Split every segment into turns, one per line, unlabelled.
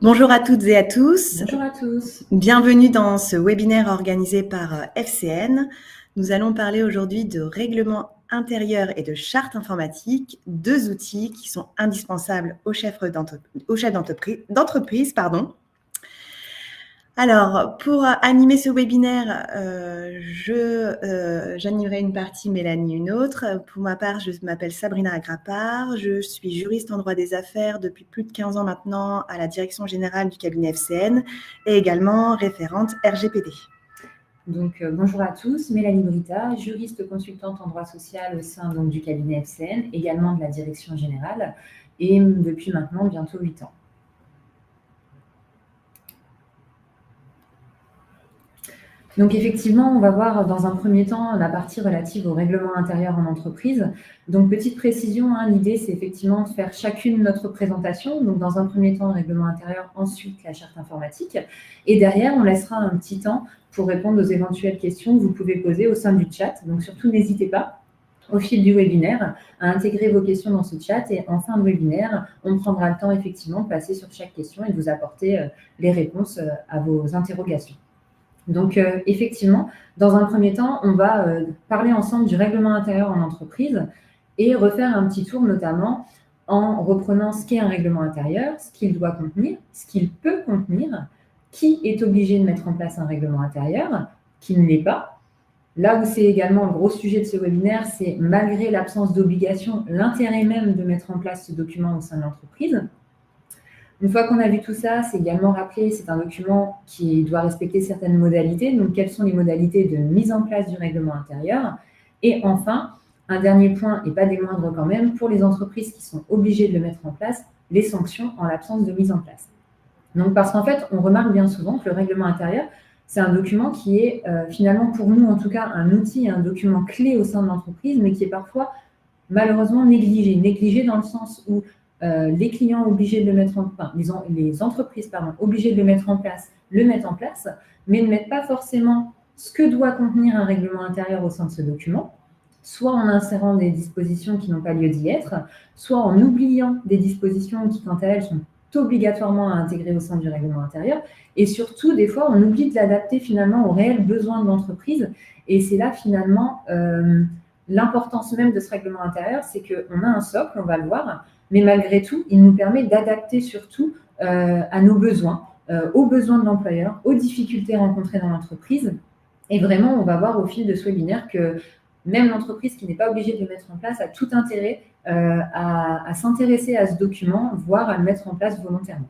Bonjour à toutes et à tous.
Bonjour à tous.
Bienvenue dans ce webinaire organisé par FCN. Nous allons parler aujourd'hui de règlement intérieur et de charte informatique, deux outils qui sont indispensables aux chefs d'entreprise. Alors, pour animer ce webinaire, j'animerai une partie, Mélanie une autre. Pour ma part, je m'appelle Sabrina Agrapar, je suis juriste en droit des affaires depuis plus de 15 ans maintenant à la direction générale du cabinet FCN et également référente RGPD.
Donc, bonjour à tous, Mélanie Brita, juriste consultante en droit social au sein du cabinet FCN, également de la direction générale, et depuis maintenant bientôt 8 ans. Donc effectivement, on va voir dans un premier temps la partie relative au règlement intérieur en entreprise. Donc petite précision, l'idée c'est effectivement de faire chacune notre présentation. Donc dans un premier temps, le règlement intérieur, ensuite la charte informatique. Et derrière, on laissera un petit temps pour répondre aux éventuelles questions que vous pouvez poser au sein du chat. Donc surtout, n'hésitez pas au fil du webinaire à intégrer vos questions dans ce chat. Et en fin de webinaire, on prendra le temps effectivement de passer sur chaque question et de vous apporter les réponses à vos interrogations. Donc, effectivement, dans un premier temps, on va parler ensemble du règlement intérieur en entreprise et refaire un petit tour, notamment en reprenant ce qu'est un règlement intérieur, ce qu'il doit contenir, ce qu'il peut contenir, qui est obligé de mettre en place un règlement intérieur, qui ne l'est pas. Là où c'est également le gros sujet de ce webinaire, c'est malgré l'absence d'obligation, l'intérêt même de mettre en place ce document au sein de l'entreprise. Une fois qu'on a vu tout ça, c'est également rappelé, c'est un document qui doit respecter certaines modalités. Donc, quelles sont les modalités de mise en place du règlement intérieur? Et enfin, un dernier point, et pas des moindres quand même, pour les entreprises qui sont obligées de le mettre en place, les sanctions en l'absence de mise en place. Donc, parce qu'en fait, on remarque bien souvent que le règlement intérieur, c'est un document qui est finalement pour nous, en tout cas, un outil, un document clé au sein de l'entreprise, mais qui est parfois malheureusement négligé. Négligé dans le sens où les clients obligés de le mettre en place, les entreprises obligées de le mettre en place, mais ne mettent pas forcément ce que doit contenir un règlement intérieur au sein de ce document, soit en insérant des dispositions qui n'ont pas lieu d'y être, soit en oubliant des dispositions qui, quant à elles, sont obligatoirement à intégrer au sein du règlement intérieur. Et surtout, des fois, on oublie de l'adapter finalement aux réels besoins de l'entreprise. Et c'est là, finalement, l'importance même de ce règlement intérieur, c'est qu'on a un socle, on va le voir, mais malgré tout, il nous permet d'adapter surtout à nos besoins, aux besoins de l'employeur, aux difficultés rencontrées dans l'entreprise. Et vraiment, on va voir au fil de ce webinaire que même l'entreprise qui n'est pas obligée de le mettre en place a tout intérêt à s'intéresser à ce document, voire à le mettre en place volontairement.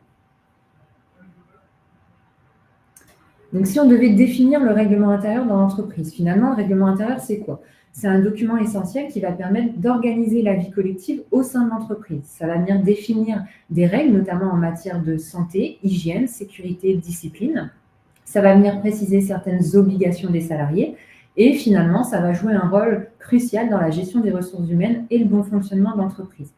Donc, si on devait définir le règlement intérieur dans l'entreprise, finalement, le règlement intérieur, c'est quoi? C'est un document essentiel qui va permettre d'organiser la vie collective au sein de l'entreprise. Ça va venir définir des règles, notamment en matière de santé, hygiène, sécurité, discipline. Ça va venir préciser certaines obligations des salariés. Et finalement, ça va jouer un rôle crucial dans la gestion des ressources humaines et le bon fonctionnement de l'entreprise.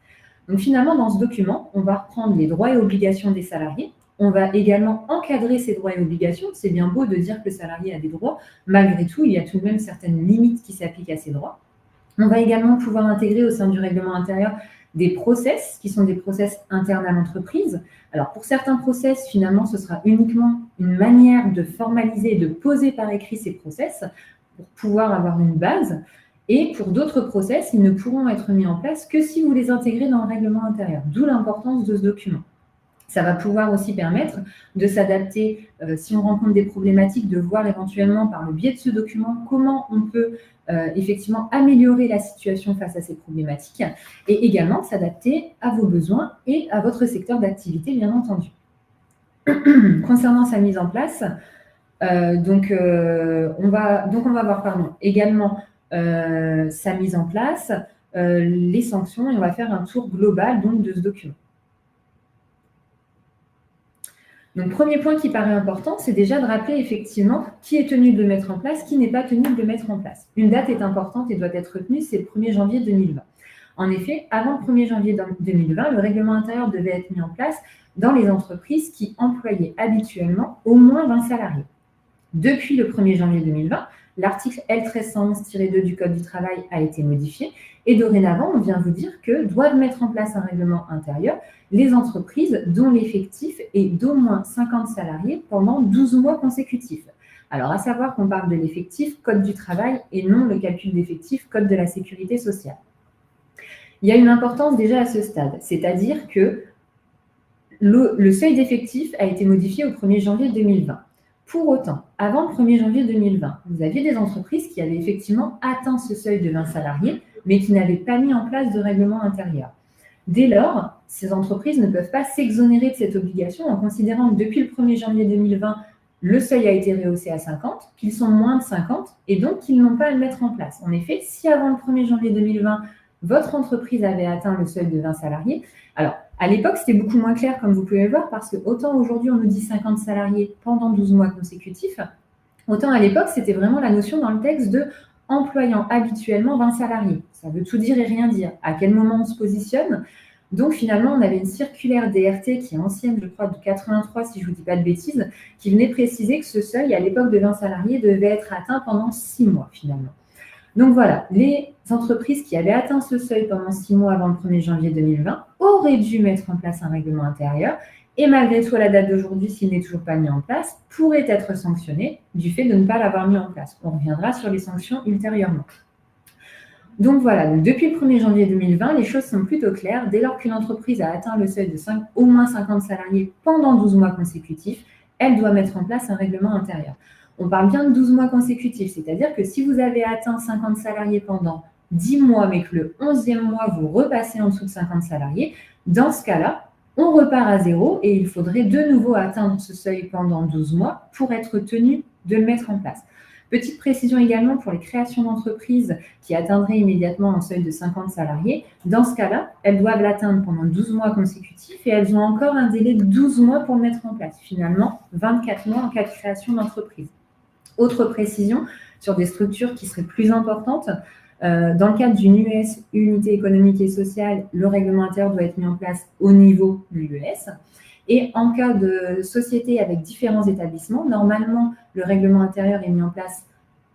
Donc finalement, dans ce document, on va reprendre les droits et obligations des salariés. On va également encadrer ces droits et obligations. C'est bien beau de dire que le salarié a des droits. Malgré tout, il y a tout de même certaines limites qui s'appliquent à ces droits. On va également pouvoir intégrer au sein du règlement intérieur des process qui sont des process internes à l'entreprise. Alors, pour certains process, finalement, ce sera uniquement une manière de formaliser et de poser par écrit ces process pour pouvoir avoir une base. Et pour d'autres process, ils ne pourront être mis en place que si vous les intégrez dans le règlement intérieur, d'où l'importance de ce document. Ça va pouvoir aussi permettre de s'adapter, si on rencontre des problématiques, de voir éventuellement par le biais de ce document comment on peut effectivement améliorer la situation face à ces problématiques et également s'adapter à vos besoins et à votre secteur d'activité, bien entendu. Concernant sa mise en place, on va voir également sa mise en place, les sanctions, et on va faire un tour global donc, de ce document. Donc, premier point qui paraît important, c'est déjà de rappeler effectivement qui est tenu de le mettre en place, qui n'est pas tenu de le mettre en place. Une date est importante et doit être retenue, c'est le 1er janvier 2020. En effet, avant le 1er janvier 2020, le règlement intérieur devait être mis en place dans les entreprises qui employaient habituellement au moins 20 salariés. Depuis le 1er janvier 2020, l'article L1311-2 du Code du travail a été modifié et dorénavant, on vient vous dire que doivent mettre en place un règlement intérieur les entreprises dont l'effectif est d'au moins 50 salariés pendant 12 mois consécutifs. Alors, à savoir qu'on parle de l'effectif Code du travail et non le calcul d'effectif Code de la sécurité sociale. Il y a une importance déjà à ce stade, c'est-à-dire que le seuil d'effectif a été modifié au 1er janvier 2020. Pour autant, avant le 1er janvier 2020, vous aviez des entreprises qui avaient effectivement atteint ce seuil de 20 salariés, mais qui n'avaient pas mis en place de règlement intérieur. Dès lors, ces entreprises ne peuvent pas s'exonérer de cette obligation en considérant que depuis le 1er janvier 2020, le seuil a été rehaussé à 50, qu'ils sont moins de 50 et donc qu'ils n'ont pas à le mettre en place. En effet, si avant le 1er janvier 2020, votre entreprise avait atteint le seuil de 20 salariés, alors à l'époque, c'était beaucoup moins clair, comme vous pouvez le voir, parce que autant aujourd'hui, on nous dit 50 salariés pendant 12 mois consécutifs, autant à l'époque, c'était vraiment la notion dans le texte de employant habituellement 20 salariés. Ça veut tout dire et rien dire. À quel moment on se positionne? Donc finalement, on avait une circulaire DRT qui est ancienne, je crois, de 83, si je ne vous dis pas de bêtises, qui venait préciser que ce seuil, à l'époque de 20 salariés, devait être atteint pendant 6 mois finalement. Donc voilà, les entreprises qui avaient atteint ce seuil pendant 6 mois avant le 1er janvier 2020 auraient dû mettre en place un règlement intérieur et malgré tout, à la date d'aujourd'hui, s'il n'est toujours pas mis en place, pourraient être sanctionnées du fait de ne pas l'avoir mis en place. On reviendra sur les sanctions ultérieurement. Donc voilà, donc depuis le 1er janvier 2020, les choses sont plutôt claires. Dès lors qu'une entreprise a atteint le seuil de au moins 50 salariés pendant 12 mois consécutifs, elle doit mettre en place un règlement intérieur. On parle bien de 12 mois consécutifs, c'est-à-dire que si vous avez atteint 50 salariés pendant 10 mois, mais que le 11e mois, vous repassez en dessous de 50 salariés, dans ce cas-là, on repart à zéro et il faudrait de nouveau atteindre ce seuil pendant 12 mois pour être tenu de le mettre en place. Petite précision également pour les créations d'entreprises qui atteindraient immédiatement un seuil de 50 salariés. Dans ce cas-là, elles doivent l'atteindre pendant 12 mois consécutifs et elles ont encore un délai de 12 mois pour le mettre en place. Finalement, 24 mois en cas de création d'entreprise. Autre précision sur des structures qui seraient plus importantes. Dans le cadre d'une UES, unité économique et sociale, le règlement intérieur doit être mis en place au niveau de l'UES. Et en cas de société avec différents établissements, normalement, le règlement intérieur est mis en place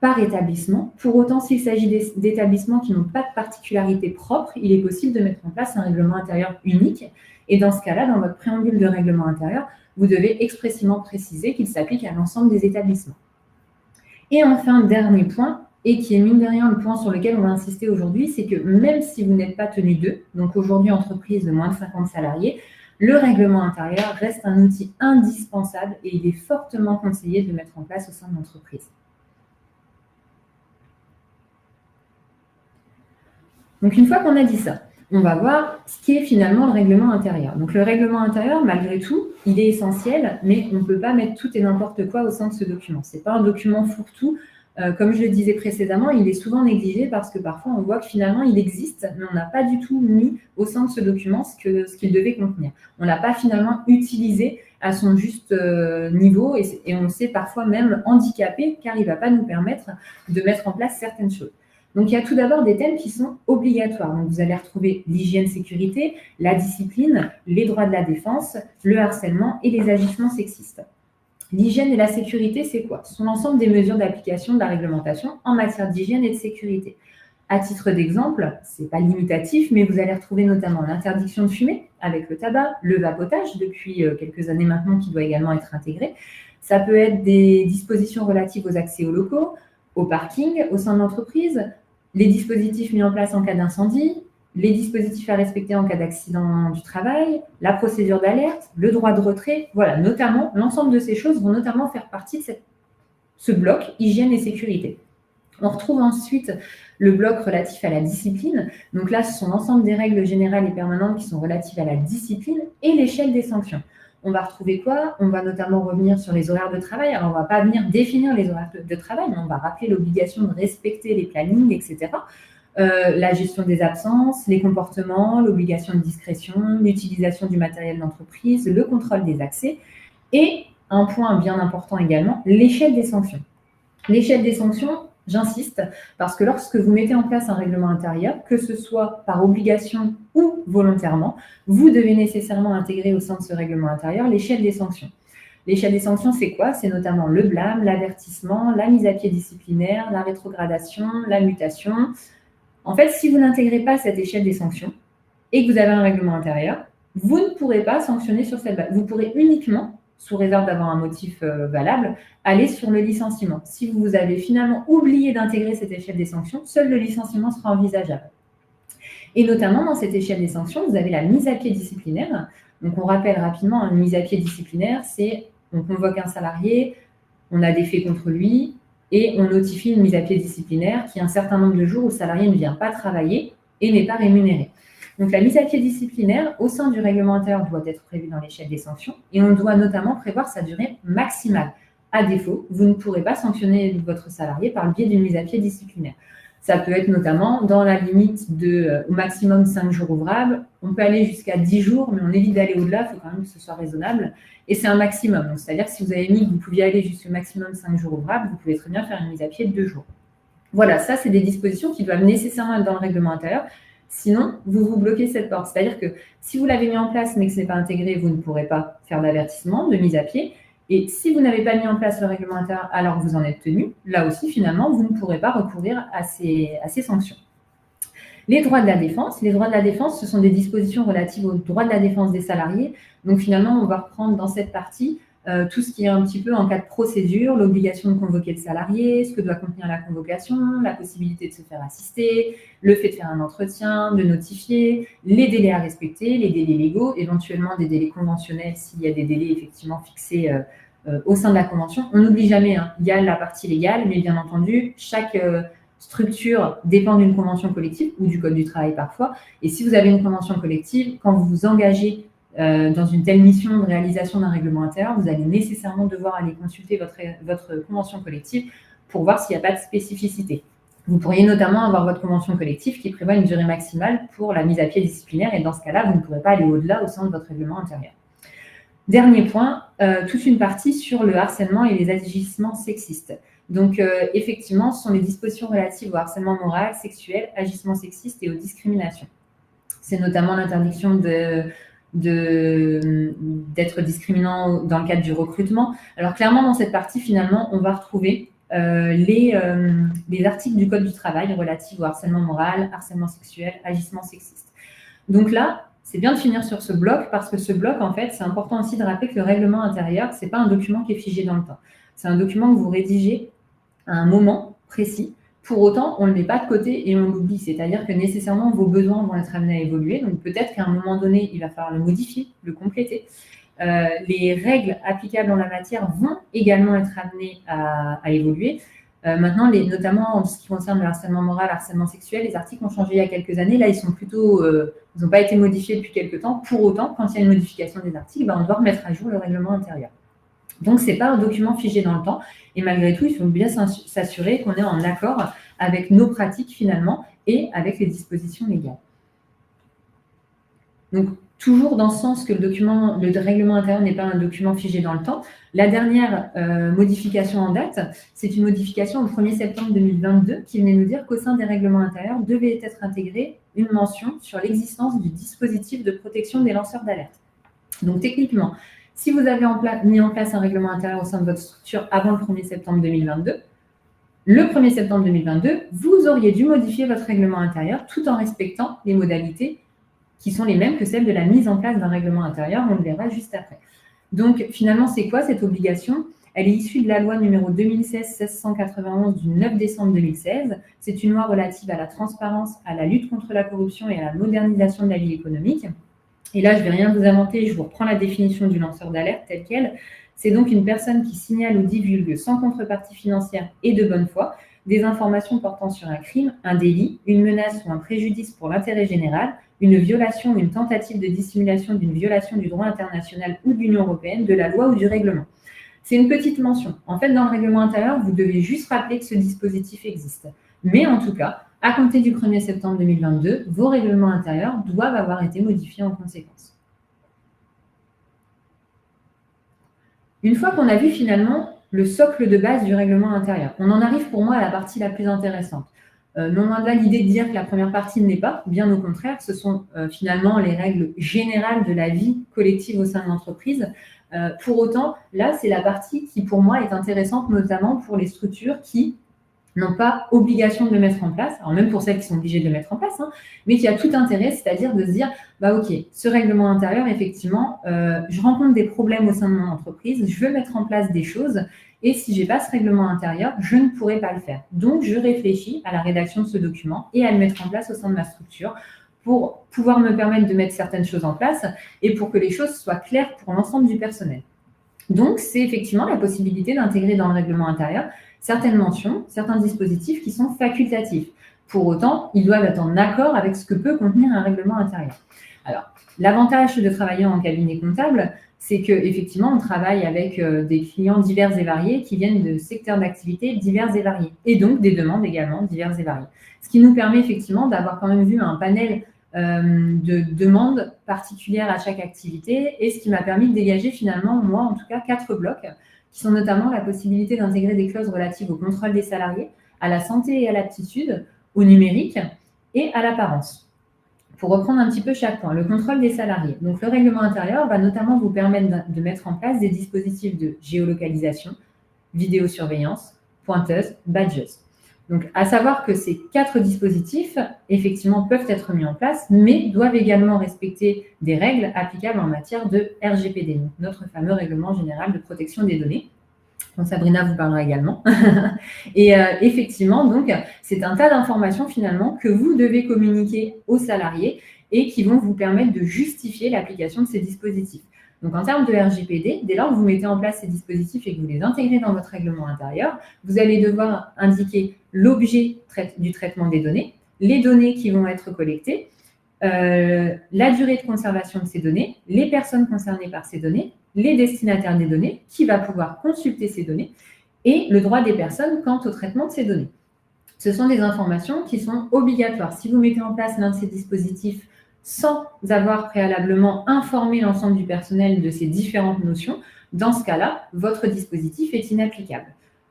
par établissement. Pour autant, s'il s'agit d'établissements qui n'ont pas de particularité propre, il est possible de mettre en place un règlement intérieur unique. Et dans ce cas-là, dans votre préambule de règlement intérieur, vous devez expressément préciser qu'il s'applique à l'ensemble des établissements. Et enfin, dernier point, et qui est mine de rien le point sur lequel on va insister aujourd'hui, c'est que même si vous n'êtes pas tenu d'eux, donc aujourd'hui entreprise de moins de 50 salariés, le règlement intérieur reste un outil indispensable et il est fortement conseillé de le mettre en place au sein de l'entreprise. Donc une fois qu'on a dit ça, on va voir ce qu'est finalement le règlement intérieur. Donc le règlement intérieur, malgré tout, il est essentiel, mais on ne peut pas mettre tout et n'importe quoi au sein de ce document. Ce n'est pas un document fourre-tout. Comme je le disais précédemment, il est souvent négligé parce que parfois on voit que finalement il existe, mais on n'a pas du tout mis au sein de ce document ce qu'il devait contenir. On ne l'a pas finalement utilisé à son juste niveau et on s'est parfois même handicapé car il ne va pas nous permettre de mettre en place certaines choses. Donc, il y a tout d'abord des thèmes qui sont obligatoires. Donc, vous allez retrouver l'hygiène-sécurité, la discipline, les droits de la défense, le harcèlement et les agissements sexistes. L'hygiène et la sécurité, c'est quoi? Ce sont l'ensemble des mesures d'application de la réglementation en matière d'hygiène et de sécurité. À titre d'exemple, ce n'est pas limitatif, mais vous allez retrouver notamment l'interdiction de fumer avec le tabac, le vapotage depuis quelques années maintenant qui doit également être intégré. Ça peut être des dispositions relatives aux accès aux locaux, au parking, au sein de l'entreprise, les dispositifs mis en place en cas d'incendie, les dispositifs à respecter en cas d'accident du travail, la procédure d'alerte, le droit de retrait. Voilà, notamment, l'ensemble de ces choses vont notamment faire partie de ce bloc hygiène et sécurité. On retrouve ensuite le bloc relatif à la discipline. Donc là, ce sont l'ensemble des règles générales et permanentes qui sont relatives à la discipline et l'échelle des sanctions. On va retrouver quoi? On va notamment revenir sur les horaires de travail. Alors, on ne va pas venir définir les horaires de travail, mais on va rappeler l'obligation de respecter les plannings, etc. La gestion des absences, les comportements, l'obligation de discrétion, l'utilisation du matériel d'entreprise, le contrôle des accès et, un point bien important également, l'échelle des sanctions. L'échelle des sanctions, j'insiste, parce que lorsque vous mettez en place un règlement intérieur, que ce soit par obligation ou volontairement, vous devez nécessairement intégrer au sein de ce règlement intérieur l'échelle des sanctions. L'échelle des sanctions, c'est quoi? C'est notamment le blâme, l'avertissement, la mise à pied disciplinaire, la rétrogradation, la mutation. En fait, si vous n'intégrez pas cette échelle des sanctions et que vous avez un règlement intérieur, vous ne pourrez pas sanctionner sur cette base. Vous pourrez uniquement, sous réserve d'avoir un motif valable, aller sur le licenciement. Si vous avez finalement oublié d'intégrer cette échelle des sanctions, seul le licenciement sera envisageable. Et notamment, dans cette échelle des sanctions, vous avez la mise à pied disciplinaire. Donc, on rappelle rapidement, une mise à pied disciplinaire, c'est on convoque un salarié, on a des faits contre lui et on notifie une mise à pied disciplinaire qui a un certain nombre de jours où le salarié ne vient pas travailler et n'est pas rémunéré. Donc, la mise à pied disciplinaire, au sein du règlement intérieur, doit être prévue dans l'échelle des sanctions et on doit notamment prévoir sa durée maximale. À défaut, vous ne pourrez pas sanctionner votre salarié par le biais d'une mise à pied disciplinaire. Ça peut être notamment dans la limite de au maximum 5 jours ouvrables. On peut aller jusqu'à 10 jours, mais on évite d'aller au-delà, il faut quand même que ce soit raisonnable. Et c'est un maximum. C'est-à-dire que si vous avez mis que vous pouviez aller jusqu'au maximum 5 jours ouvrables, vous pouvez très bien faire une mise à pied de 2 jours. Voilà, ça, c'est des dispositions qui doivent nécessairement être dans le règlement intérieur. Sinon, vous vous bloquez cette porte. C'est-à-dire que si vous l'avez mis en place, mais que ce n'est pas intégré, vous ne pourrez pas faire d'avertissement, de mise à pied. Et si vous n'avez pas mis en place le règlement intérieur alors que vous en êtes tenu, là aussi, finalement, vous ne pourrez pas recourir à ces sanctions. Les droits de la défense. Les droits de la défense, ce sont des dispositions relatives aux droits de la défense des salariés. Donc, finalement, on va reprendre dans cette partie tout ce qui est un petit peu en cas de procédure, l'obligation de convoquer le salarié, ce que doit contenir la convocation, la possibilité de se faire assister, le fait de faire un entretien, de notifier, les délais à respecter, les délais légaux, éventuellement des délais conventionnels s'il y a des délais effectivement fixés au sein de la convention. On n'oublie jamais, il y a la partie légale, mais bien entendu, chaque structure dépend d'une convention collective ou du code du travail parfois. Et si vous avez une convention collective, quand vous vous engagez dans une telle mission de réalisation d'un règlement intérieur, vous allez nécessairement devoir aller consulter votre convention collective pour voir s'il n'y a pas de spécificité. Vous pourriez notamment avoir votre convention collective qui prévoit une durée maximale pour la mise à pied disciplinaire et dans ce cas-là, vous ne pourrez pas aller au-delà au sein de votre règlement intérieur. Dernier point, toute une partie sur le harcèlement et les agissements sexistes. Donc, effectivement, ce sont les dispositions relatives au harcèlement moral, sexuel, agissements sexistes et aux discriminations. C'est notamment l'interdiction d'être discriminant dans le cadre du recrutement. Alors, clairement, dans cette partie, finalement, on va retrouver les articles du Code du travail relatifs au harcèlement moral, harcèlement sexuel, agissements sexistes. Donc là, c'est bien de finir sur ce bloc parce que ce bloc, en fait, c'est important aussi de rappeler que le règlement intérieur, ce n'est pas un document qui est figé dans le temps. C'est un document que vous rédigez à un moment précis. Pour autant, on ne le met pas de côté et on l'oublie. C'est-à-dire que nécessairement, vos besoins vont être amenés à évoluer. Donc, peut-être qu'à un moment donné, il va falloir le modifier, le compléter. Les règles applicables en la matière vont également être amenées à évoluer. Maintenant, notamment en ce qui concerne le harcèlement moral, harcèlement sexuel, les articles ont changé il y a quelques années. Là, ils sont plutôt, ils n'ont pas été modifiés depuis quelques temps. Pour autant, quand il y a une modification des articles, on doit remettre à jour le règlement intérieur. Donc, ce n'est pas un document figé dans le temps. Et malgré tout, il faut bien s'assurer qu'on est en accord avec nos pratiques finalement et avec les dispositions légales. Donc, toujours dans ce sens que le règlement intérieur n'est pas un document figé dans le temps. La dernière modification en date, c'est une modification au 1er septembre 2022 qui venait nous dire qu'au sein des règlements intérieurs devait être intégrée une mention sur l'existence du dispositif de protection des lanceurs d'alerte. Donc, techniquement, si vous avez mis en place un règlement intérieur au sein de votre structure avant le 1er septembre 2022, le 1er septembre 2022, vous auriez dû modifier votre règlement intérieur tout en respectant les modalités qui sont les mêmes que celles de la mise en place d'un règlement intérieur. On le verra juste après. Donc, finalement, c'est quoi cette obligation? Elle est issue de la loi numéro 2016-1691 du 9 décembre 2016. C'est une loi relative à la transparence, à la lutte contre la corruption et à la modernisation de la vie économique. Et là, je ne vais rien vous inventer, je vous reprends la définition du lanceur d'alerte telle qu'elle. C'est donc une personne qui signale ou divulgue sans contrepartie financière et de bonne foi des informations portant sur un crime, un délit, une menace ou un préjudice pour l'intérêt général, une violation ou une tentative de dissimulation d'une violation du droit international ou de l'Union européenne, de la loi ou du règlement. C'est une petite mention. En fait, dans le règlement intérieur, vous devez juste rappeler que ce dispositif existe. Mais en tout cas, à compter du 1er septembre 2022, vos règlements intérieurs doivent avoir été modifiés en conséquence. Une fois qu'on a vu finalement le socle de base du règlement intérieur, on en arrive pour moi à la partie la plus intéressante. Non loin de là l'idée de dire que la première partie ne l'est pas, bien au contraire, ce sont finalement les règles générales de la vie collective au sein de l'entreprise. Pour autant, là, c'est la partie qui, pour moi, est intéressante, notamment pour les structures qui n'ont pas obligation de le mettre en place, alors même pour celles qui sont obligées de le mettre en place, hein, mais qui a tout intérêt, c'est-à-dire de se dire, bah ok, ce règlement intérieur, effectivement, je rencontre des problèmes au sein de mon entreprise, je veux mettre en place des choses, et si je n'ai pas ce règlement intérieur, je ne pourrai pas le faire. Donc, je réfléchis à la rédaction de ce document et à le mettre en place au sein de ma structure pour pouvoir me permettre de mettre certaines choses en place et pour que les choses soient claires pour l'ensemble du personnel. Donc, c'est effectivement la possibilité d'intégrer dans le règlement intérieur certaines mentions, certains dispositifs qui sont facultatifs. Pour autant, ils doivent être en accord avec ce que peut contenir un règlement intérieur. Alors, l'avantage de travailler en cabinet comptable, c'est qu'effectivement, on travaille avec des clients divers et variés qui viennent de secteurs d'activité divers et variés, et donc des demandes également diverses et variées. Ce qui nous permet effectivement d'avoir quand même vu un panel de demandes particulières à chaque activité, et ce qui m'a permis de dégager finalement, moi en tout cas, 4 blocs, qui sont notamment la possibilité d'intégrer des clauses relatives au contrôle des salariés, à la santé et à l'aptitude, au numérique et à l'apparence. Pour reprendre un petit peu chaque point, le contrôle des salariés. Donc, le règlement intérieur va notamment vous permettre de mettre en place des dispositifs de géolocalisation, vidéosurveillance, pointeuse, badges. Donc, à savoir que ces 4 dispositifs, effectivement, peuvent être mis en place, mais doivent également respecter des règles applicables en matière de RGPD, donc notre fameux règlement général de protection des données, dont Sabrina vous parlera également. Et effectivement, donc, c'est un tas d'informations finalement que vous devez communiquer aux salariés et qui vont vous permettre de justifier l'application de ces dispositifs. Donc, en termes de RGPD, dès lors que vous mettez en place ces dispositifs et que vous les intégrez dans votre règlement intérieur, vous allez devoir indiquer l'objet du traitement des données, les données qui vont être collectées, la durée de conservation de ces données, les personnes concernées par ces données, les destinataires des données, qui va pouvoir consulter ces données, et le droit des personnes quant au traitement de ces données. Ce sont des informations qui sont obligatoires. Si vous mettez en place l'un de ces dispositifs sans avoir préalablement informé l'ensemble du personnel de ces différentes notions, dans ce cas-là, votre dispositif est inapplicable.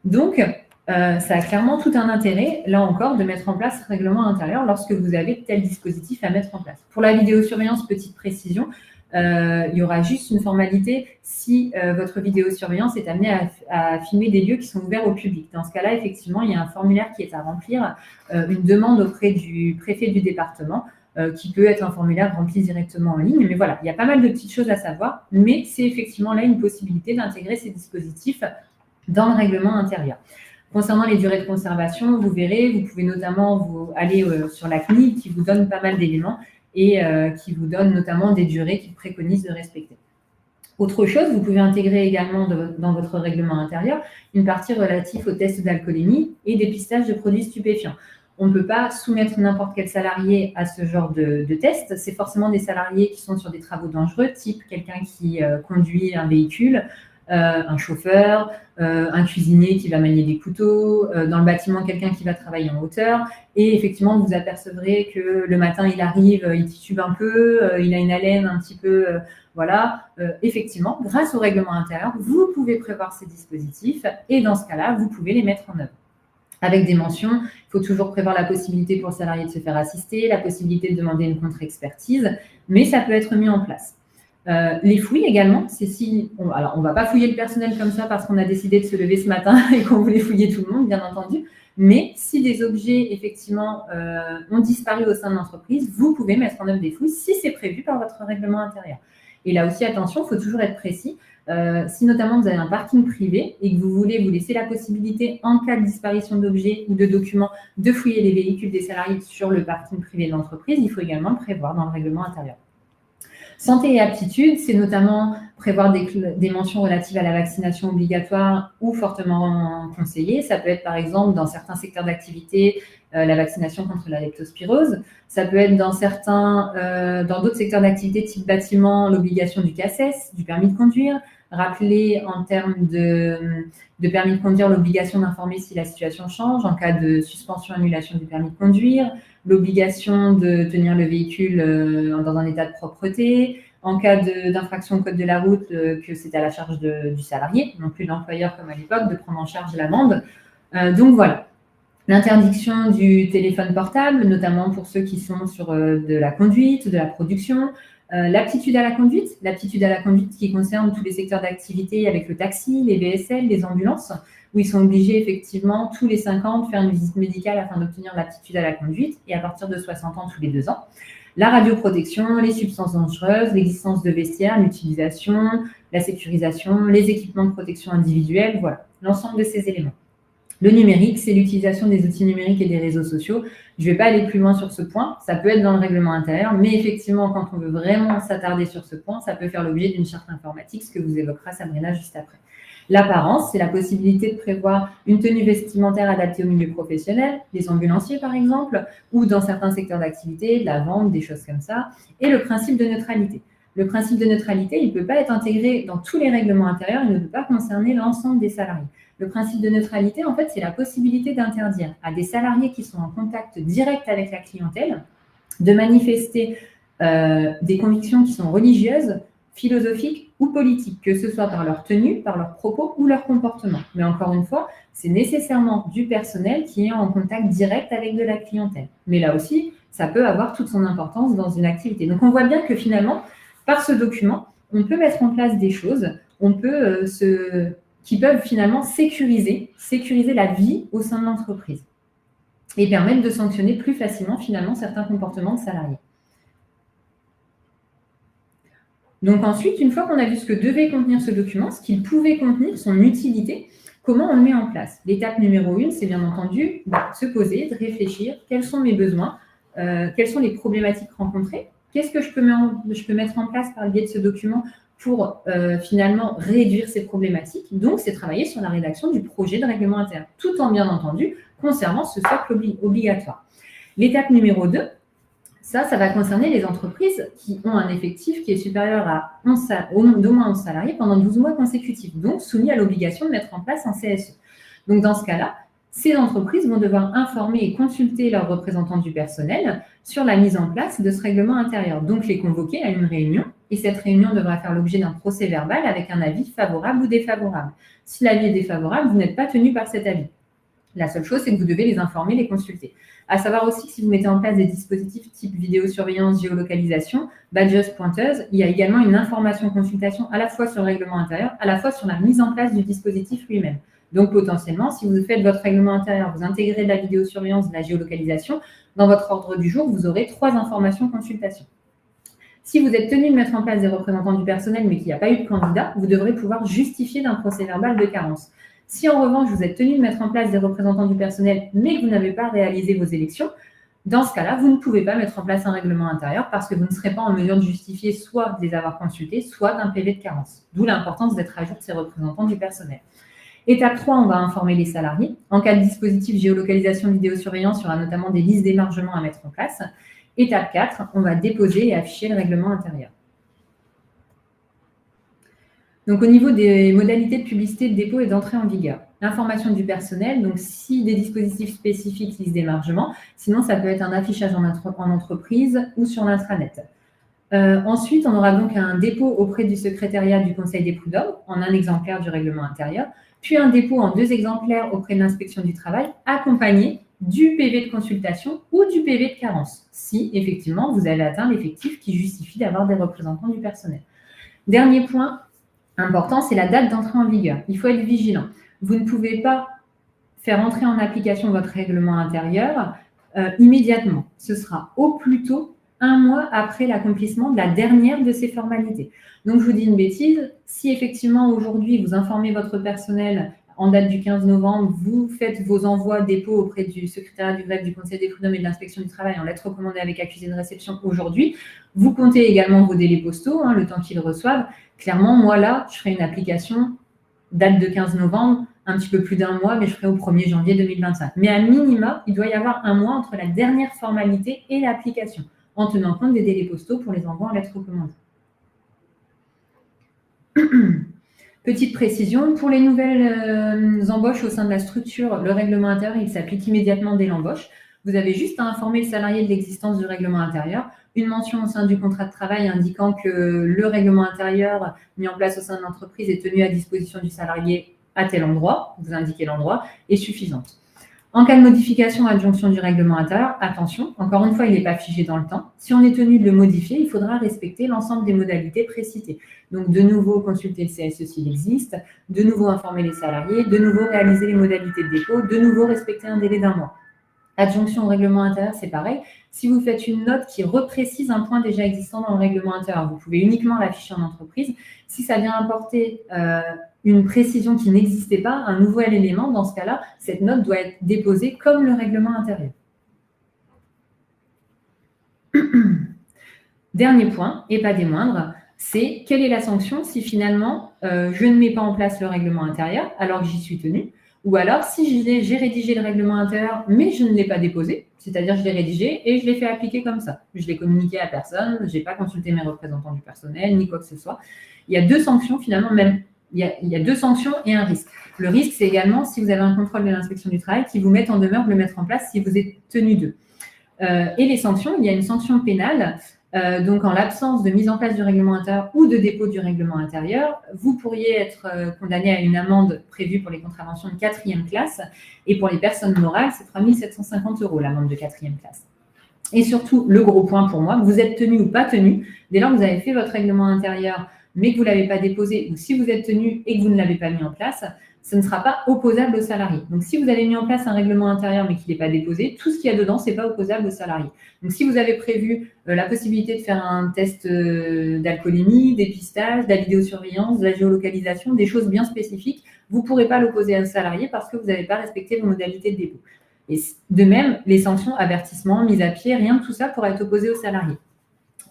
Donc, ça a clairement tout un intérêt, là encore, de mettre en place ce règlement intérieur lorsque vous avez tel dispositif à mettre en place. Pour la vidéosurveillance, petite précision, il y aura juste une formalité si votre vidéosurveillance est amenée à filmer des lieux qui sont ouverts au public. Dans ce cas-là, effectivement, il y a un formulaire qui est à remplir, une demande auprès du préfet du département, qui peut être un formulaire rempli directement en ligne. Mais voilà, il y a pas mal de petites choses à savoir, mais c'est effectivement là une possibilité d'intégrer ces dispositifs dans le règlement intérieur. Concernant les durées de conservation, vous verrez, vous pouvez notamment aller sur la CNIL qui vous donne pas mal d'éléments et qui vous donne notamment des durées qu'il préconise de respecter. Autre chose, vous pouvez intégrer également dans votre règlement intérieur une partie relative aux tests d'alcoolémie et dépistage de produits stupéfiants. On ne peut pas soumettre n'importe quel salarié à ce genre de test. C'est forcément des salariés qui sont sur des travaux dangereux, type quelqu'un qui conduit un véhicule, un chauffeur, un cuisinier qui va manier des couteaux, dans le bâtiment, quelqu'un qui va travailler en hauteur. Et effectivement, vous apercevrez que le matin, il arrive, il titube un peu, il a une haleine un petit peu, voilà. Effectivement, grâce au règlement intérieur, vous pouvez prévoir ces dispositifs et dans ce cas-là, vous pouvez les mettre en œuvre. Avec des mentions, il faut toujours prévoir la possibilité pour le salarié de se faire assister, la possibilité de demander une contre-expertise, mais ça peut être mis en place. Les fouilles également, c'est si… alors, on ne va pas fouiller le personnel comme ça parce qu'on a décidé de se lever ce matin et qu'on voulait fouiller tout le monde, bien entendu. Mais si des objets, effectivement, ont disparu au sein de l'entreprise, vous pouvez mettre en œuvre des fouilles si c'est prévu par votre règlement intérieur. Et là aussi, attention, il faut toujours être précis. Si notamment vous avez un parking privé et que vous voulez vous laisser la possibilité, en cas de disparition d'objets ou de documents, de fouiller les véhicules des salariés sur le parking privé de l'entreprise, il faut également le prévoir dans le règlement intérieur. Santé et aptitude, c'est notamment prévoir des mentions relatives à la vaccination obligatoire ou fortement conseillée. Ça peut être par exemple dans certains secteurs d'activité, la vaccination contre la leptospirose. Ça peut être dans d'autres secteurs d'activité type bâtiment, l'obligation du CACES, du permis de conduire. Rappeler en termes de permis de conduire l'obligation d'informer si la situation change en cas de suspension, annulation du permis de conduire, l'obligation de tenir le véhicule dans un état de propreté, en cas d'infraction au code de la route, que c'est à la charge du salarié, non plus de l'employeur comme à l'époque, de prendre en charge l'amende. Donc voilà. L'interdiction du téléphone portable, notamment pour ceux qui sont sur de la conduite, de la production, L'aptitude à la conduite qui concerne tous les secteurs d'activité avec le taxi, les VSL, les ambulances, où ils sont obligés effectivement tous les 5 ans de faire une visite médicale afin d'obtenir l'aptitude à la conduite et à partir de 60 ans tous les 2 ans. La radioprotection, les substances dangereuses, l'existence de vestiaires, l'utilisation, la sécurisation, les équipements de protection individuelle, voilà, l'ensemble de ces éléments. Le numérique, c'est l'utilisation des outils numériques et des réseaux sociaux. Je ne vais pas aller plus loin sur ce point, ça peut être dans le règlement intérieur, mais effectivement, quand on veut vraiment s'attarder sur ce point, ça peut faire l'objet d'une charte informatique, ce que vous évoquera Sabrina juste après. L'apparence, c'est la possibilité de prévoir une tenue vestimentaire adaptée au milieu professionnel, les ambulanciers par exemple, ou dans certains secteurs d'activité, de la vente, des choses comme ça. Et le principe de neutralité. Le principe de neutralité, il ne peut pas être intégré dans tous les règlements intérieurs, il ne peut pas concerner l'ensemble des salariés. Le principe de neutralité, en fait, c'est la possibilité d'interdire à des salariés qui sont en contact direct avec la clientèle de manifester des convictions qui sont religieuses, philosophiques ou politiques, que ce soit par leur tenue, par leurs propos ou leur comportement. Mais encore une fois, c'est nécessairement du personnel qui est en contact direct avec de la clientèle. Mais là aussi, ça peut avoir toute son importance dans une activité. Donc, on voit bien que finalement, par ce document, on peut mettre en place des choses, on peut qui peuvent finalement sécuriser la vie au sein de l'entreprise et permettre de sanctionner plus facilement finalement certains comportements de salariés. Donc ensuite, une fois qu'on a vu ce que devait contenir ce document, ce qu'il pouvait contenir, son utilité, comment on le met en place? L'étape numéro 1, c'est bien entendu se poser, de réfléchir, quels sont mes besoins, quelles sont les problématiques rencontrées, qu'est-ce que je peux mettre en place par le biais de ce document pour finalement réduire ces problématiques. Donc, c'est travailler sur la rédaction du projet de règlement interne, tout en bien entendu conservant ce socle obligatoire. L'étape numéro 2, ça va concerner les entreprises qui ont un effectif qui est supérieur à d'au moins 11 salariés pendant 12 mois consécutifs, donc soumis à l'obligation de mettre en place un CSE. Donc, dans ce cas-là, ces entreprises vont devoir informer et consulter leurs représentants du personnel sur la mise en place de ce règlement intérieur, donc les convoquer à une réunion. Et cette réunion devra faire l'objet d'un procès verbal avec un avis favorable ou défavorable. Si l'avis est défavorable, vous n'êtes pas tenu par cet avis. La seule chose, c'est que vous devez les informer, les consulter. À savoir aussi que si vous mettez en place des dispositifs type vidéosurveillance, géolocalisation, badges, pointeuses, il y a également une information consultation à la fois sur le règlement intérieur, à la fois sur la mise en place du dispositif lui-même. Donc, potentiellement, si vous faites votre règlement intérieur, vous intégrez de la vidéosurveillance, de la géolocalisation, dans votre ordre du jour, vous aurez 3 informations consultation. Si vous êtes tenu de mettre en place des représentants du personnel, mais qu'il n'y a pas eu de candidat, vous devrez pouvoir justifier d'un procès verbal de carence. Si en revanche, vous êtes tenu de mettre en place des représentants du personnel, mais que vous n'avez pas réalisé vos élections, dans ce cas-là, vous ne pouvez pas mettre en place un règlement intérieur parce que vous ne serez pas en mesure de justifier soit de les avoir consultés, soit d'un PV de carence. D'où l'importance d'être à jour de ces représentants du personnel. Étape 3, on va informer les salariés. En cas de dispositif géolocalisation vidéosurveillance, il y aura notamment des listes d'émargement à mettre en place. Étape 4, on va déposer et afficher le règlement intérieur. Donc, au niveau des modalités de publicité de dépôt et d'entrée en vigueur, l'information du personnel, donc si des dispositifs spécifiques, liste d'émargement, sinon ça peut être un affichage en entreprise ou sur l'intranet. Ensuite, on aura donc un dépôt auprès du secrétariat du Conseil des prud'hommes en un exemplaire du règlement intérieur, puis un dépôt en 2 exemplaires auprès de l'inspection du travail, accompagné du PV de consultation ou du PV de carence, si effectivement vous avez atteint l'effectif qui justifie d'avoir des représentants du personnel. Dernier point important, c'est la date d'entrée en vigueur. Il faut être vigilant. Vous ne pouvez pas faire entrer en application votre règlement intérieur immédiatement. Ce sera au plus tôt 1 mois après l'accomplissement de la dernière de ces formalités. Donc, je vous dis une bêtise, si effectivement aujourd'hui vous informez votre personnel en date du 15 novembre, vous faites vos envois dépôt auprès du secrétariat du greffe, du Conseil des prud'hommes et de l'inspection du travail en lettre recommandée avec accusé de réception aujourd'hui, vous comptez également vos délais postaux, le temps qu'ils reçoivent. Clairement, moi là, je ferai une application date de 15 novembre, un petit peu plus d'1 mois, mais je ferai au 1er janvier 2025. Mais à minima, il doit y avoir 1 mois entre la dernière formalité et l'application, en tenant compte des délais postaux pour les envois en lettre recommandée. Petite précision, pour les nouvelles embauches au sein de la structure, le règlement intérieur, il s'applique immédiatement dès l'embauche. Vous avez juste à informer le salarié de l'existence du règlement intérieur, une mention au sein du contrat de travail indiquant que le règlement intérieur mis en place au sein de l'entreprise est tenu à disposition du salarié à tel endroit, vous indiquez l'endroit, est suffisante. En cas de modification ou adjonction du règlement intérieur, attention, encore une fois, il n'est pas figé dans le temps. Si on est tenu de le modifier, il faudra respecter l'ensemble des modalités précitées. Donc, de nouveau, consulter le CSE s'il existe, de nouveau informer les salariés, de nouveau réaliser les modalités de dépôt, de nouveau respecter un délai d'1 mois. Adjonction au règlement intérieur, c'est pareil. Si vous faites une note qui reprécise un point déjà existant dans le règlement intérieur, vous pouvez uniquement l'afficher en entreprise. Si ça vient apporter une précision qui n'existait pas, un nouvel élément, dans ce cas-là, cette note doit être déposée comme le règlement intérieur. Dernier point, et pas des moindres, c'est quelle est la sanction si finalement je ne mets pas en place le règlement intérieur alors que j'y suis tenue, ou alors si j'ai rédigé le règlement intérieur mais je ne l'ai pas déposé, c'est-à-dire je l'ai rédigé et je l'ai fait appliquer comme ça. Je l'ai communiqué à personne, je n'ai pas consulté mes représentants du personnel, ni quoi que ce soit. Il y a 2 sanctions finalement, même il y a 2 sanctions et un risque. Le risque, c'est également si vous avez un contrôle de l'inspection du travail qui vous met en demeure de le mettre en place si vous êtes tenu d'eux. Et les sanctions, il y a une sanction pénale. Donc, en l'absence de mise en place du règlement intérieur ou de dépôt du règlement intérieur, vous pourriez être condamné à une amende prévue pour les contraventions de 4e classe. Et pour les personnes morales, c'est 3 750 € l'amende de 4e classe. Et surtout, le gros point pour moi, vous êtes tenu ou pas tenu, dès lors que vous avez fait votre règlement intérieur, mais que vous ne l'avez pas déposé, ou si vous êtes tenu et que vous ne l'avez pas mis en place, ce ne sera pas opposable aux salariés. Donc, si vous avez mis en place un règlement intérieur mais qu'il n'est pas déposé, tout ce qu'il y a dedans, ce n'est pas opposable aux salariés. Donc, si vous avez prévu la possibilité de faire un test d'alcoolémie, dépistage, de la vidéosurveillance, de la géolocalisation, des choses bien spécifiques, vous ne pourrez pas l'opposer aux salariés parce que vous n'avez pas respecté vos modalités de dépôt. Et de même, les sanctions, avertissements, mise à pied, rien de tout ça pourra être opposé aux salariés.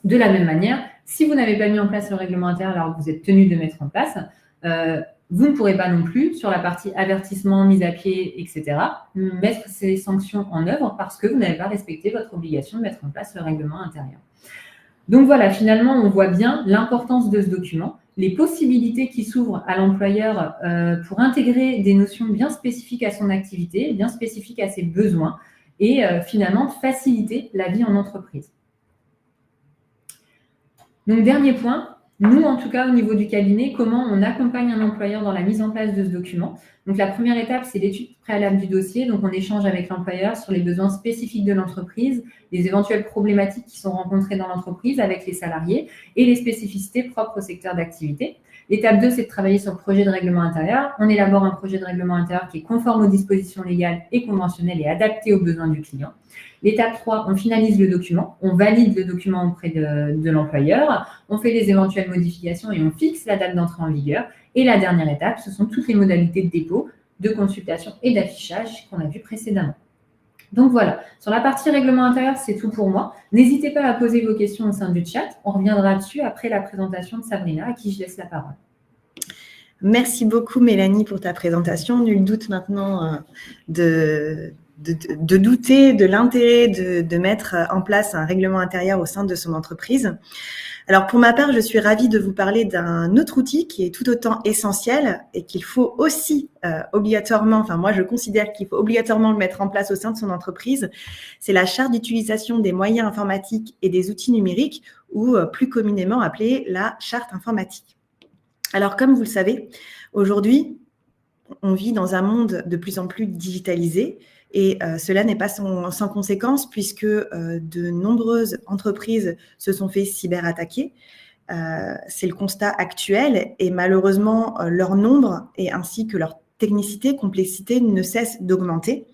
De la même manière, si vous n'avez pas mis en place le règlement intérieur alors que vous êtes tenu de mettre en place, vous ne pourrez pas non plus, sur la partie avertissement, mise à pied, etc., mettre ces sanctions en œuvre parce que vous n'avez pas respecté votre obligation de mettre en place le règlement intérieur. Donc voilà, finalement, on voit bien l'importance de ce document, les possibilités qui s'ouvrent à l'employeur pour intégrer des notions bien spécifiques à son activité, bien spécifiques à ses besoins et finalement faciliter la vie en entreprise. Donc, dernier point. Nous, en tout cas, au niveau du cabinet, comment on accompagne un employeur dans la mise en place de ce document. Donc, la première étape, c'est l'étude préalable du dossier. Donc, on échange avec l'employeur sur les besoins spécifiques de l'entreprise, les éventuelles problématiques qui sont rencontrées dans l'entreprise avec les salariés et les spécificités propres au secteur d'activité. L'étape 2, c'est de travailler sur le projet de règlement intérieur. On élabore un projet de règlement intérieur qui est conforme aux dispositions légales et conventionnelles et adapté aux besoins du client. L'étape 3, on finalise le document, on valide le document auprès de l'employeur, on fait les éventuelles modifications et on fixe la date d'entrée en vigueur. Et la dernière étape, ce sont toutes les modalités de dépôt, de consultation et d'affichage qu'on a vu précédemment. Donc voilà, sur la partie règlement intérieur, c'est tout pour moi. N'hésitez pas à poser vos questions au sein du chat. On reviendra dessus après la présentation de Sabrina, à qui je laisse la parole.
Merci beaucoup, Mélanie, pour ta présentation. Nul doute maintenant de douter de l'intérêt de mettre en place un règlement intérieur au sein de son entreprise. Alors, pour ma part, je suis ravie de vous parler d'un autre outil qui est tout autant essentiel et qu'il faut aussi obligatoirement, enfin moi je considère qu'il faut obligatoirement le mettre en place au sein de son entreprise. C'est la charte d'utilisation des moyens informatiques et des outils numériques, ou plus communément appelée la charte informatique. Alors, comme vous le savez, aujourd'hui, on vit dans un monde de plus en plus digitalisé et cela n'est pas sans conséquence puisque de nombreuses entreprises se sont fait cyberattaquer. C'est le constat actuel et malheureusement, leur nombre et ainsi que leur technicité, complexité ne cesse d'augmenter.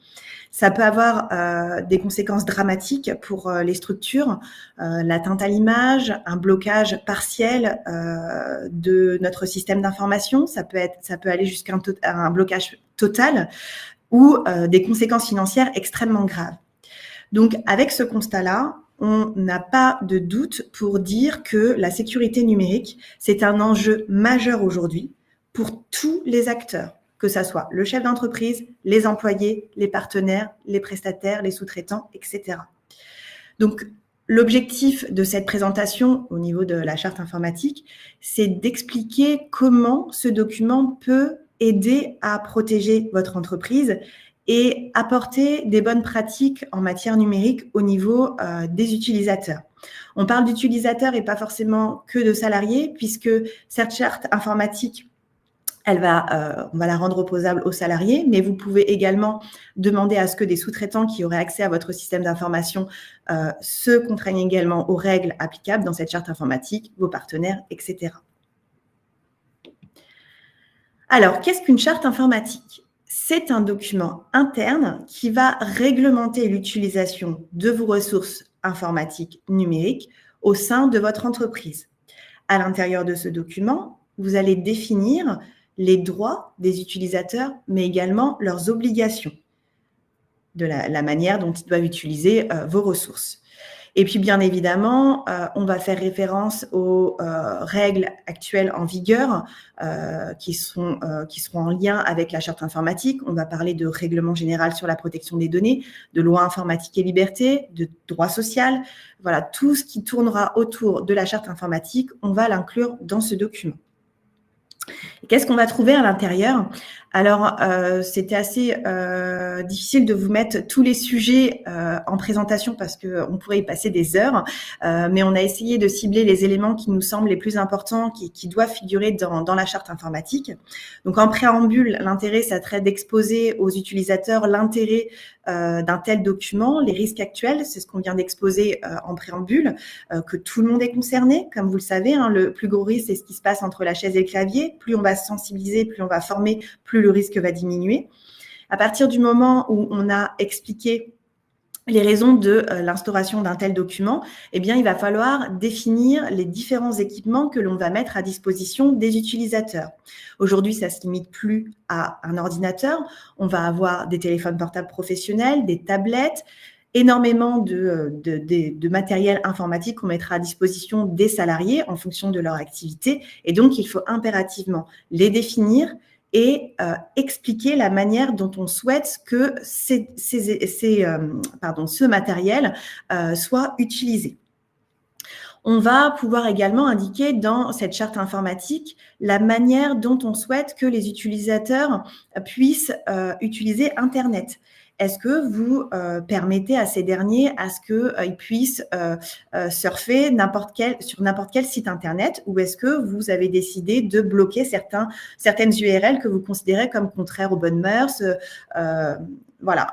Ça peut avoir des conséquences dramatiques pour les structures, l'atteinte à l'image, un blocage partiel de notre système d'information. Ça peut aller jusqu'à un blocage total ou des conséquences financières extrêmement graves. Donc, avec ce constat-là, on n'a pas de doute pour dire que la sécurité numérique, c'est un enjeu majeur aujourd'hui pour tous les acteurs, que ça soit le chef d'entreprise, les employés, les partenaires, les prestataires, les sous-traitants, etc. Donc, l'objectif de cette présentation au niveau de la charte informatique, c'est d'expliquer comment ce document peut aider à protéger votre entreprise et apporter des bonnes pratiques en matière numérique au niveau des utilisateurs. On parle d'utilisateurs et pas forcément que de salariés, puisque cette charte informatique on va la rendre opposable aux salariés, mais vous pouvez également demander à ce que des sous-traitants qui auraient accès à votre système d'information se contraignent également aux règles applicables dans cette charte informatique, vos partenaires, etc. Alors, qu'est-ce qu'une charte informatique ? C'est un document interne qui va réglementer l'utilisation de vos ressources informatiques numériques au sein de votre entreprise. À l'intérieur de ce document, vous allez définir les droits des utilisateurs, mais également leurs obligations, de la manière dont ils doivent utiliser vos ressources. Et puis, bien évidemment, on va faire référence aux règles actuelles en vigueur qui seront en lien avec la charte informatique. On va parler de règlement général sur la protection des données, de loi informatique et liberté, de droit social. Voilà, tout ce qui tournera autour de la charte informatique, on va l'inclure dans ce document. Qu'est-ce qu'on va trouver à l'intérieur ? Alors, c'était assez difficile de vous mettre tous les sujets en présentation parce qu'on pourrait y passer des heures, mais on a essayé de cibler les éléments qui nous semblent les plus importants, qui doivent figurer dans la charte informatique. Donc, en préambule, l'intérêt, ça serait d'exposer aux utilisateurs l'intérêt d'un tel document, les risques actuels, c'est ce qu'on vient d'exposer en préambule, que tout le monde est concerné. Comme vous le savez, hein, le plus gros risque, c'est ce qui se passe entre la chaise et le clavier. Plus on va sensibiliser, plus on va former, plus le risque va diminuer. À partir du moment où on a expliqué les raisons de l'instauration d'un tel document, eh bien, il va falloir définir les différents équipements que l'on va mettre à disposition des utilisateurs. Aujourd'hui, ça ne se limite plus à un ordinateur. On va avoir des téléphones portables professionnels, des tablettes, énormément de matériel informatique qu'on mettra à disposition des salariés en fonction de leur activité. Et donc, il faut impérativement les définir et expliquer la manière dont on souhaite que ce matériel soit utilisé. On va pouvoir également indiquer dans cette charte informatique la manière dont on souhaite que les utilisateurs puissent utiliser Internet. Est-ce que vous permettez à ces derniers à ce qu'ils puissent surfer sur n'importe quel site Internet, ou est-ce que vous avez décidé de bloquer certaines URL que vous considérez comme contraires aux bonnes mœurs voilà.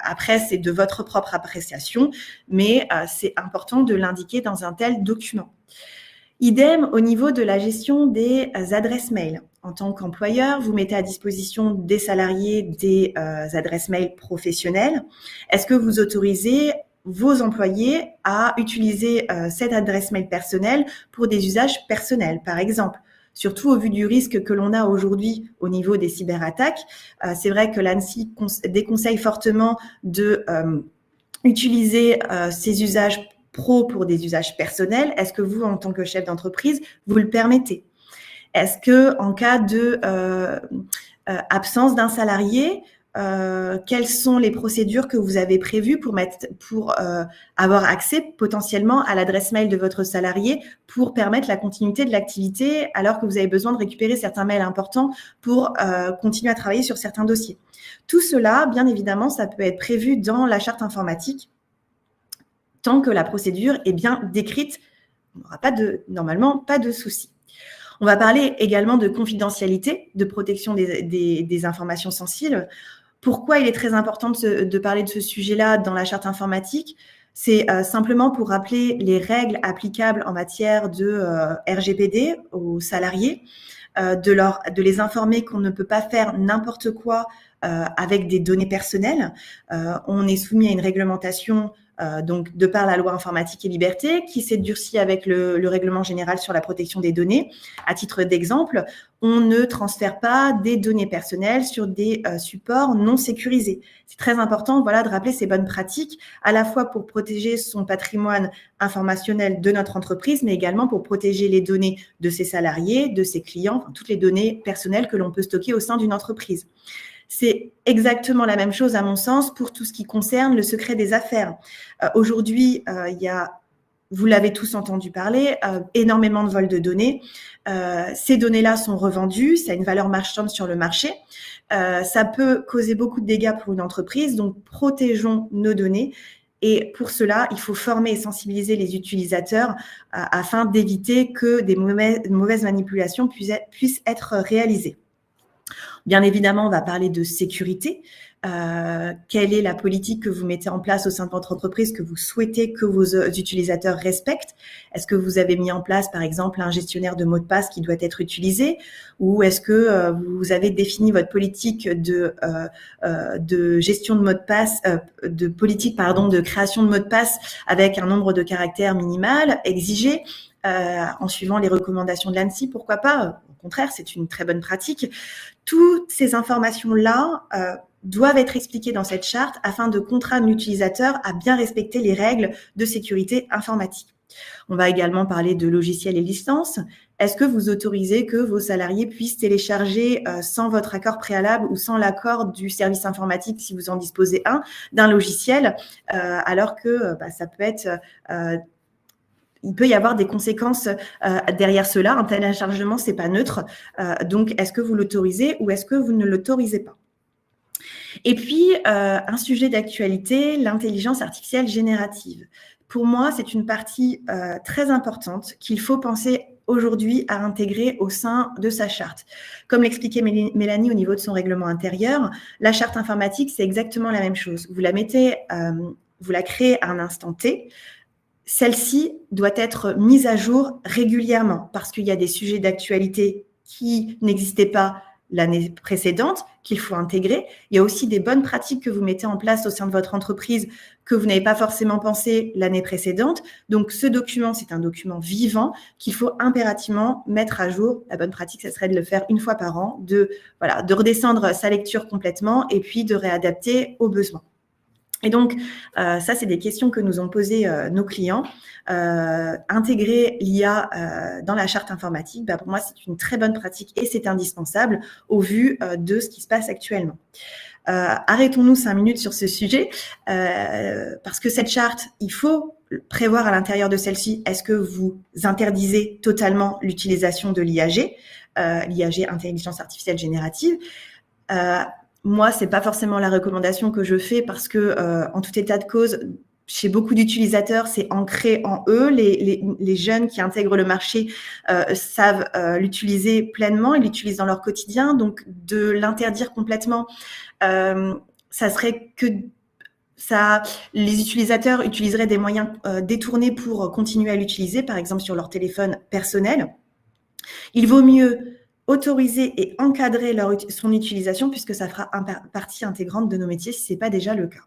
Après, c'est de votre propre appréciation, mais c'est important de l'indiquer dans un tel document. Idem au niveau de la gestion des adresses mail. En tant qu'employeur, vous mettez à disposition des salariés des adresses mail professionnelles. Est-ce que vous autorisez vos employés à utiliser cette adresse mail personnelle pour des usages personnels, par exemple ? Surtout au vu du risque que l'on a aujourd'hui au niveau des cyberattaques. C'est vrai que l'ANSSI déconseille fortement de utiliser ces usages pro pour des usages personnels. Est-ce que vous, en tant que chef d'entreprise, vous le permettez ? Est-ce que, en cas de absence d'un salarié, quelles sont les procédures que vous avez prévues pour avoir accès potentiellement à l'adresse mail de votre salarié pour permettre la continuité de l'activité alors que vous avez besoin de récupérer certains mails importants pour continuer à travailler sur certains dossiers. Tout cela, bien évidemment, ça peut être prévu dans la charte informatique tant que la procédure est bien décrite. On n'aura normalement pas de souci. On va parler également de confidentialité, de protection des informations sensibles. Pourquoi il est très important de parler de ce sujet-là dans la charte informatique ? C'est simplement pour rappeler les règles applicables en matière de RGPD aux salariés, de les informer qu'on ne peut pas faire n'importe quoi avec des données personnelles. On est soumis à une réglementation donc de par la loi informatique et liberté, qui s'est durcie avec le règlement général sur la protection des données. À titre d'exemple, on ne transfère pas des données personnelles sur des supports non sécurisés. C'est très important, voilà, de rappeler ces bonnes pratiques, à la fois pour protéger son patrimoine informationnel de notre entreprise, mais également pour protéger les données de ses salariés, de ses clients, enfin, toutes les données personnelles que l'on peut stocker au sein d'une entreprise. C'est exactement la même chose, à mon sens, pour tout ce qui concerne le secret des affaires. Aujourd'hui, il y a, vous l'avez tous entendu parler, énormément de vols de données. Ces données-là sont revendues, ça a une valeur marchande sur le marché. Ça peut causer beaucoup de dégâts pour une entreprise, donc protégeons nos données. Et pour cela, il faut former et sensibiliser les utilisateurs afin d'éviter que des mauvaises manipulations puissent être réalisées. Bien évidemment, on va parler de sécurité. Quelle est la politique que vous mettez en place au sein de votre entreprise que vous souhaitez que vos utilisateurs respectent? Est-ce que vous avez mis en place, par exemple, un gestionnaire de mots de passe qui doit être utilisé? Ou est-ce que vous avez défini votre politique de gestion de mots de passe, de création de mots de passe avec un nombre de caractères minimal exigé en suivant les recommandations de l'ANSSI? Pourquoi pas? Au contraire, c'est une très bonne pratique. Toutes ces informations-là doivent être expliquées dans cette charte afin de contraindre l'utilisateur à bien respecter les règles de sécurité informatique. On va également parler de logiciels et licences. Est-ce que vous autorisez que vos salariés puissent télécharger sans votre accord préalable ou sans l'accord du service informatique, si vous en disposez un, d'un logiciel, alors que ça peut être... il peut y avoir des conséquences derrière cela. Un téléchargement, c'est pas neutre. Donc, est-ce que vous l'autorisez ou est-ce que vous ne l'autorisez pas? Et puis, un sujet d'actualité, l'intelligence artificielle générative. Pour moi, c'est une partie très importante qu'il faut penser aujourd'hui à intégrer au sein de sa charte. Comme l'expliquait Mélanie au niveau de son règlement intérieur, la charte informatique, c'est exactement la même chose. Vous la mettez, vous la créez à un instant T. Celle-ci doit être mise à jour régulièrement parce qu'il y a des sujets d'actualité qui n'existaient pas l'année précédente, qu'il faut intégrer. Il y a aussi des bonnes pratiques que vous mettez en place au sein de votre entreprise que vous n'avez pas forcément pensé l'année précédente. Donc, ce document, c'est un document vivant qu'il faut impérativement mettre à jour. La bonne pratique, ça serait de le faire une fois par an, de redescendre sa lecture complètement et puis de réadapter aux besoins. Et donc, ça, c'est des questions que nous ont posées nos clients. Intégrer l'IA dans la charte informatique, pour moi, c'est une très bonne pratique et c'est indispensable au vu de ce qui se passe actuellement. Arrêtons-nous 5 minutes sur ce sujet parce que cette charte, il faut prévoir à l'intérieur de celle-ci, est-ce que vous interdisez totalement l'utilisation de l'IAG, l'IAG, intelligence artificielle générative. Moi, c'est pas forcément la recommandation que je fais parce que, en tout état de cause, chez beaucoup d'utilisateurs, c'est ancré en eux. Les jeunes qui intègrent le marché savent l'utiliser pleinement, ils l'utilisent dans leur quotidien. Donc, de l'interdire complètement, ça serait que les utilisateurs utiliseraient des moyens détournés pour continuer à l'utiliser, par exemple sur leur téléphone personnel. Il vaut mieux autoriser et encadrer son utilisation puisque ça fera partie intégrante de nos métiers si ce n'est pas déjà le cas.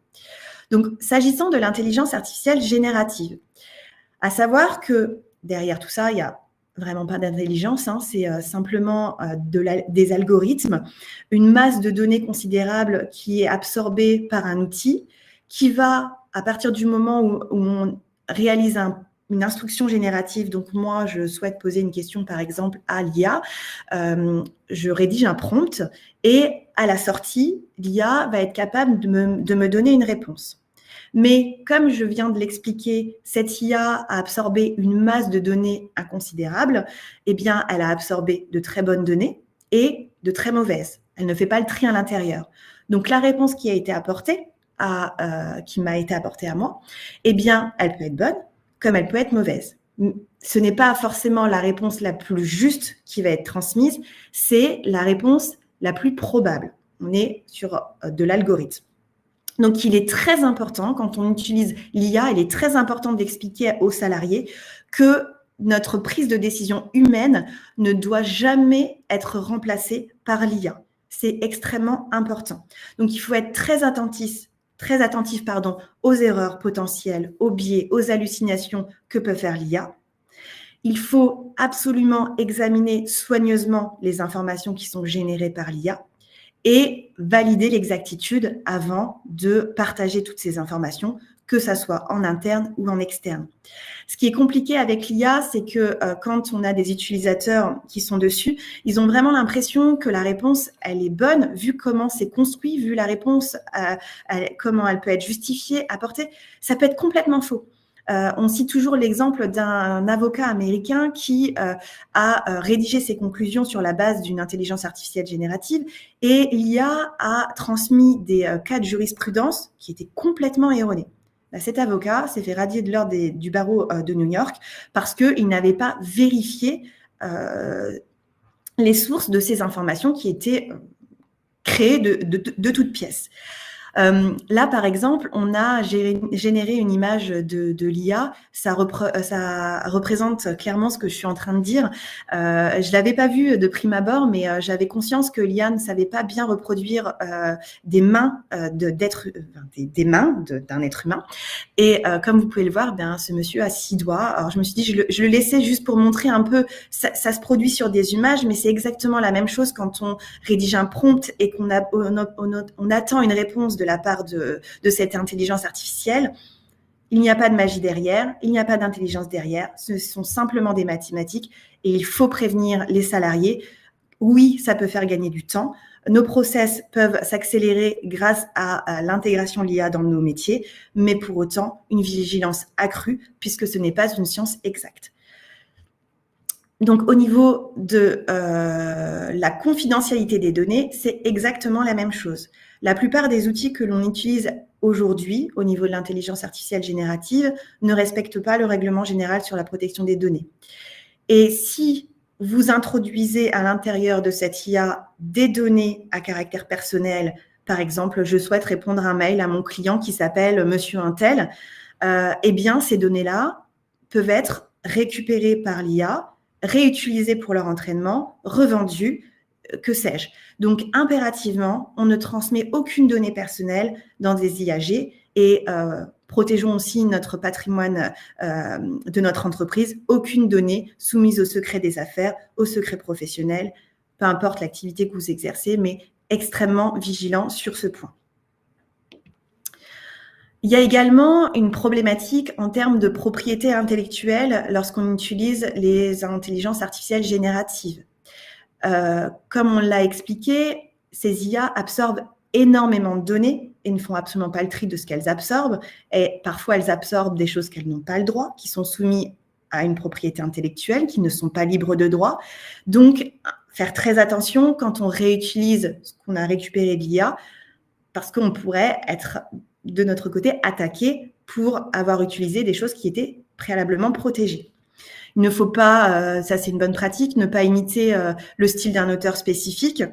Donc, s'agissant de l'intelligence artificielle générative, à savoir que derrière tout ça, il n'y a vraiment pas d'intelligence, c'est simplement des algorithmes, une masse de données considérable qui est absorbée par un outil qui va, à partir du moment où on réalise une instruction générative, donc moi, je souhaite poser une question, par exemple, à l'IA, je rédige un prompt et à la sortie, l'IA va être capable de me donner une réponse. Mais comme je viens de l'expliquer, cette IA a absorbé une masse de données inconsidérable, eh bien, elle a absorbé de très bonnes données et de très mauvaises. Elle ne fait pas le tri à l'intérieur. Donc, la réponse qui a été apportée, qui m'a été apportée à moi, eh bien, elle peut être bonne, comme elle peut être mauvaise. Ce n'est pas forcément la réponse la plus juste qui va être transmise, c'est la réponse la plus probable. On est sur de l'algorithme. Donc, il est très important, quand on utilise l'IA, il est très important d'expliquer aux salariés que notre prise de décision humaine ne doit jamais être remplacée par l'IA. C'est extrêmement important. Donc, il faut être très attentif aux erreurs potentielles, aux biais, aux hallucinations que peut faire l'IA. Il faut absolument examiner soigneusement les informations qui sont générées par l'IA et valider l'exactitude avant de partager toutes ces informations, que ça soit en interne ou en externe. Ce qui est compliqué avec l'IA, c'est que quand on a des utilisateurs qui sont dessus, ils ont vraiment l'impression que la réponse, elle est bonne, vu comment c'est construit, vu la réponse, comment elle peut être justifiée, apportée. Ça peut être complètement faux. On cite toujours l'exemple d'un avocat américain qui a rédigé ses conclusions sur la base d'une intelligence artificielle générative et l'IA a transmis des cas de jurisprudence qui étaient complètement erronés. Cet avocat s'est fait radier de l'ordre du barreau de New York parce qu'il n'avait pas vérifié les sources de ces informations qui étaient créé de toutes pièces. Là, par exemple, on a généré une image de l'IA. Ça représente clairement ce que je suis en train de dire. Je l'avais pas vu de prime abord, mais j'avais conscience que l'IA ne savait pas bien reproduire des mains des mains d'un être humain. Et comme vous pouvez le voir, ce monsieur a 6 doigts. Alors je me suis dit, je le laissais juste pour montrer un peu. Ça se produit sur des images, mais c'est exactement la même chose quand on rédige un prompt et qu'on attend une réponse de la part de cette intelligence artificielle. Il n'y a pas de magie derrière, il n'y a pas d'intelligence derrière, ce sont simplement des mathématiques et il faut prévenir les salariés. Oui, ça peut faire gagner du temps. Nos process peuvent s'accélérer grâce à l'intégration de l'IA dans nos métiers, mais pour autant, une vigilance accrue puisque ce n'est pas une science exacte. Donc, au niveau de la confidentialité des données, c'est exactement la même chose. La plupart des outils que l'on utilise aujourd'hui, au niveau de l'intelligence artificielle générative, ne respectent pas le règlement général sur la protection des données. Et si vous introduisez à l'intérieur de cette IA des données à caractère personnel, par exemple, je souhaite répondre à un mail à mon client qui s'appelle Monsieur Untel, eh bien, ces données-là peuvent être récupérées par l'IA, réutilisées pour leur entraînement, revendues, que sais-je. Donc, impérativement, on ne transmet aucune donnée personnelle dans des IAG et protégeons aussi notre patrimoine de notre entreprise. Aucune donnée soumise au secret des affaires, au secret professionnel, peu importe l'activité que vous exercez, mais extrêmement vigilant sur ce point. Il y a également une problématique en termes de propriété intellectuelle lorsqu'on utilise les intelligences artificielles génératives. Comme on l'a expliqué, ces IA absorbent énormément de données et ne font absolument pas le tri de ce qu'elles absorbent. Et parfois, elles absorbent des choses qu'elles n'ont pas le droit, qui sont soumises à une propriété intellectuelle, qui ne sont pas libres de droit. Donc, faire très attention quand on réutilise ce qu'on a récupéré de l'IA, parce qu'on pourrait être, de notre côté, attaqué pour avoir utilisé des choses qui étaient préalablement protégées. Il ne faut pas, ça c'est une bonne pratique, ne pas imiter le style d'un auteur spécifique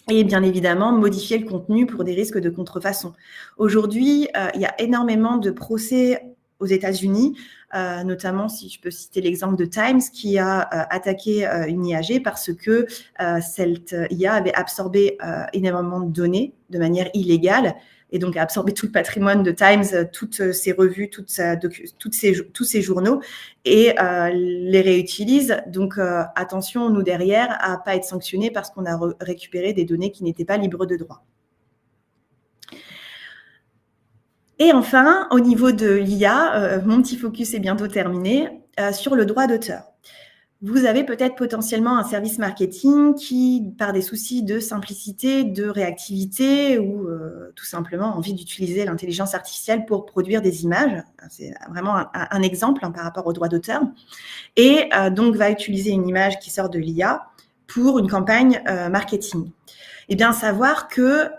et bien évidemment modifier le contenu pour des risques de contrefaçon. Aujourd'hui, il y a énormément de procès aux États-Unis, notamment si je peux citer l'exemple de Times qui a attaqué une IAG parce que cette IA avait absorbé énormément de données de manière illégale et donc a absorbé tout le patrimoine de Times, toutes ses revues, tous ses journaux et les réutilise. Donc attention, nous derrière, à ne pas être sanctionnés parce qu'on a récupéré des données qui n'étaient pas libres de droit. Et enfin, au niveau de l'IA, mon petit focus est bientôt terminé, sur le droit d'auteur. Vous avez peut-être potentiellement un service marketing qui, par des soucis de simplicité, de réactivité ou tout simplement envie d'utiliser l'intelligence artificielle pour produire des images, c'est vraiment un exemple par rapport au droit d'auteur, et donc va utiliser une image qui sort de l'IA pour une campagne marketing. Eh bien, savoir que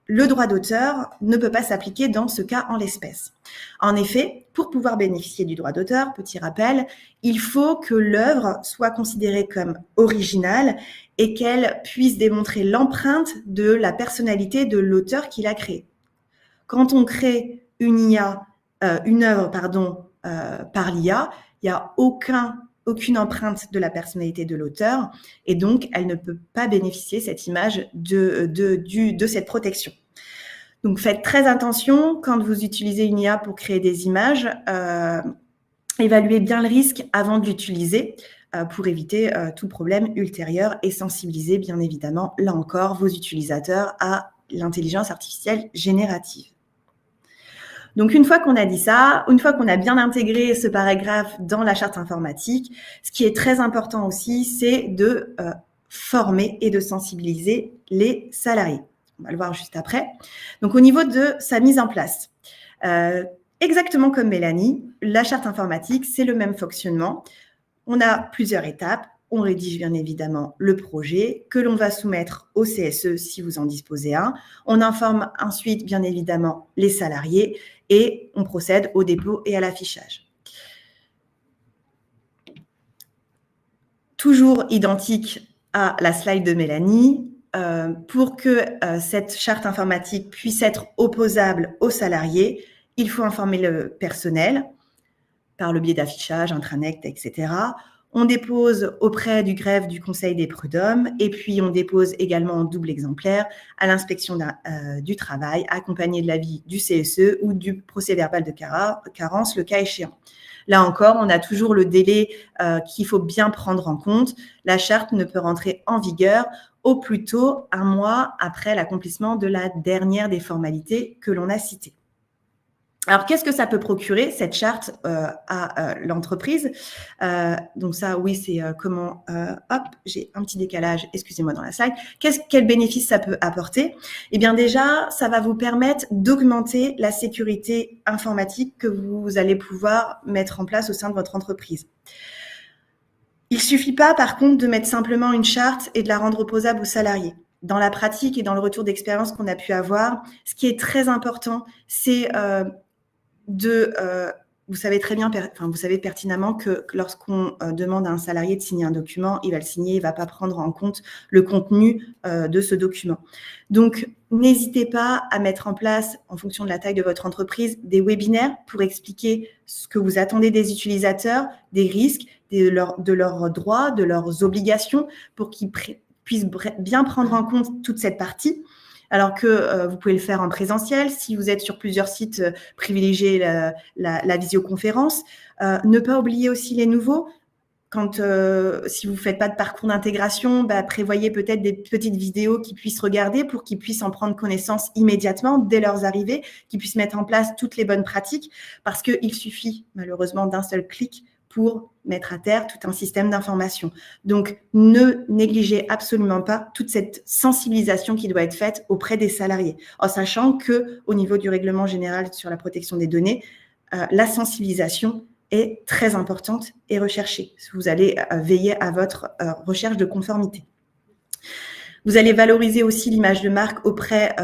le droit d'auteur ne peut pas s'appliquer dans ce cas en l'espèce. En effet, pour pouvoir bénéficier du droit d'auteur, petit rappel, il faut que l'œuvre soit considérée comme originale et qu'elle puisse démontrer l'empreinte de la personnalité de l'auteur qui l'a créée. Quand on crée une œuvre par l'IA, il n'y a aucune empreinte de la personnalité de l'auteur et donc elle ne peut pas bénéficier, cette image, de cette protection. Donc faites très attention quand vous utilisez une IA pour créer des images, évaluez bien le risque avant de l'utiliser pour éviter tout problème ultérieur et sensibiliser bien évidemment, là encore, vos utilisateurs à l'intelligence artificielle générative. Donc, une fois qu'on a dit ça, une fois qu'on a bien intégré ce paragraphe dans la charte informatique, ce qui est très important aussi, c'est de former et de sensibiliser les salariés. On va le voir juste après. Donc, au niveau de sa mise en place, exactement comme Mélanie, la charte informatique, c'est le même fonctionnement. On a plusieurs étapes. On rédige bien évidemment le projet que l'on va soumettre au CSE si vous en disposez un. On informe ensuite bien évidemment les salariés et on procède au dépôt et à l'affichage. Toujours identique à la slide de Mélanie, pour que cette charte informatique puisse être opposable aux salariés, il faut informer le personnel par le biais d'affichage, intranet, etc. On dépose auprès du greffe du Conseil des prud'hommes et puis on dépose également en double exemplaire à l'inspection du travail, accompagné de l'avis du CSE ou du procès-verbal de carence, le cas échéant. Là encore, on a toujours le délai qu'il faut bien prendre en compte. La charte ne peut rentrer en vigueur au plus tôt 1 mois après l'accomplissement de la dernière des formalités que l'on a citées. Alors, qu'est-ce que ça peut procurer, cette charte, à l'entreprise? Donc ça, oui, c'est comment... hop, j'ai un petit décalage, excusez-moi, dans la slide. Quel bénéfice ça peut apporter? Eh bien déjà, ça va vous permettre d'augmenter la sécurité informatique que vous allez pouvoir mettre en place au sein de votre entreprise. Il ne suffit pas, par contre, de mettre simplement une charte et de la rendre opposable aux salariés. Dans la pratique et dans le retour d'expérience qu'on a pu avoir, ce qui est très important, c'est... vous savez très bien, vous savez pertinemment que lorsqu'on demande à un salarié de signer un document, il va le signer, il ne va pas prendre en compte le contenu de ce document. Donc, n'hésitez pas à mettre en place, en fonction de la taille de votre entreprise, des webinaires pour expliquer ce que vous attendez des utilisateurs, des risques, de leurs droits, de leurs obligations, pour qu'ils puissent bien prendre en compte toute cette partie. Alors que vous pouvez le faire en présentiel. Si vous êtes sur plusieurs sites, privilégiez la visioconférence. Ne pas oublier aussi les nouveaux. Si vous ne faites pas de parcours d'intégration, prévoyez peut-être des petites vidéos qu'ils puissent regarder pour qu'ils puissent en prendre connaissance immédiatement dès leur arrivée, qu'ils puissent mettre en place toutes les bonnes pratiques, parce qu'il suffit malheureusement d'un seul clic pour mettre à terre tout un système d'information. Donc, ne négligez absolument pas toute cette sensibilisation qui doit être faite auprès des salariés, en sachant qu'au niveau du règlement général sur la protection des données, la sensibilisation est très importante et recherchée. Vous allez veiller à votre recherche de conformité. Vous allez valoriser aussi l'image de marque auprès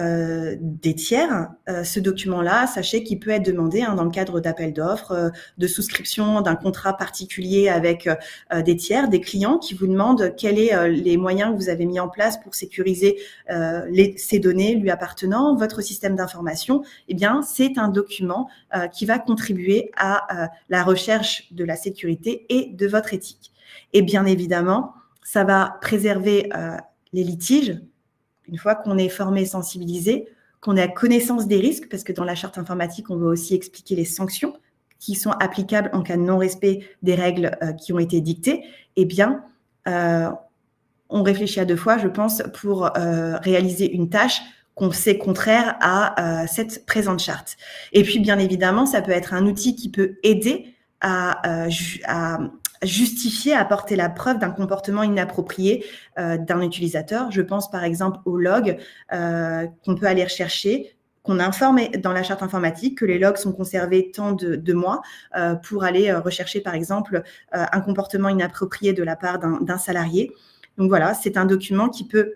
des tiers. Ce document-là, sachez qu'il peut être demandé dans le cadre d'appels d'offres, de souscription d'un contrat particulier avec des tiers, des clients qui vous demandent quels sont les moyens que vous avez mis en place pour sécuriser ces données lui appartenant, votre système d'information. Eh bien, c'est un document qui va contribuer à la recherche de la sécurité et de votre éthique. Et bien évidemment, ça va préserver les litiges, une fois qu'on est formé et sensibilisé, qu'on a connaissance des risques, parce que dans la charte informatique, on va aussi expliquer les sanctions qui sont applicables en cas de non-respect des règles qui ont été dictées, eh bien, on réfléchit à 2 fois, je pense, pour réaliser une tâche qu'on sait contraire à cette présente charte. Et puis, bien évidemment, ça peut être un outil qui peut aider à justifier, à apporter la preuve d'un comportement inapproprié d'un utilisateur. Je pense par exemple aux logs qu'on peut aller rechercher, qu'on informe dans la charte informatique que les logs sont conservés tant de mois pour aller rechercher par exemple un comportement inapproprié de la part d'un salarié. Donc voilà, c'est un document qui peut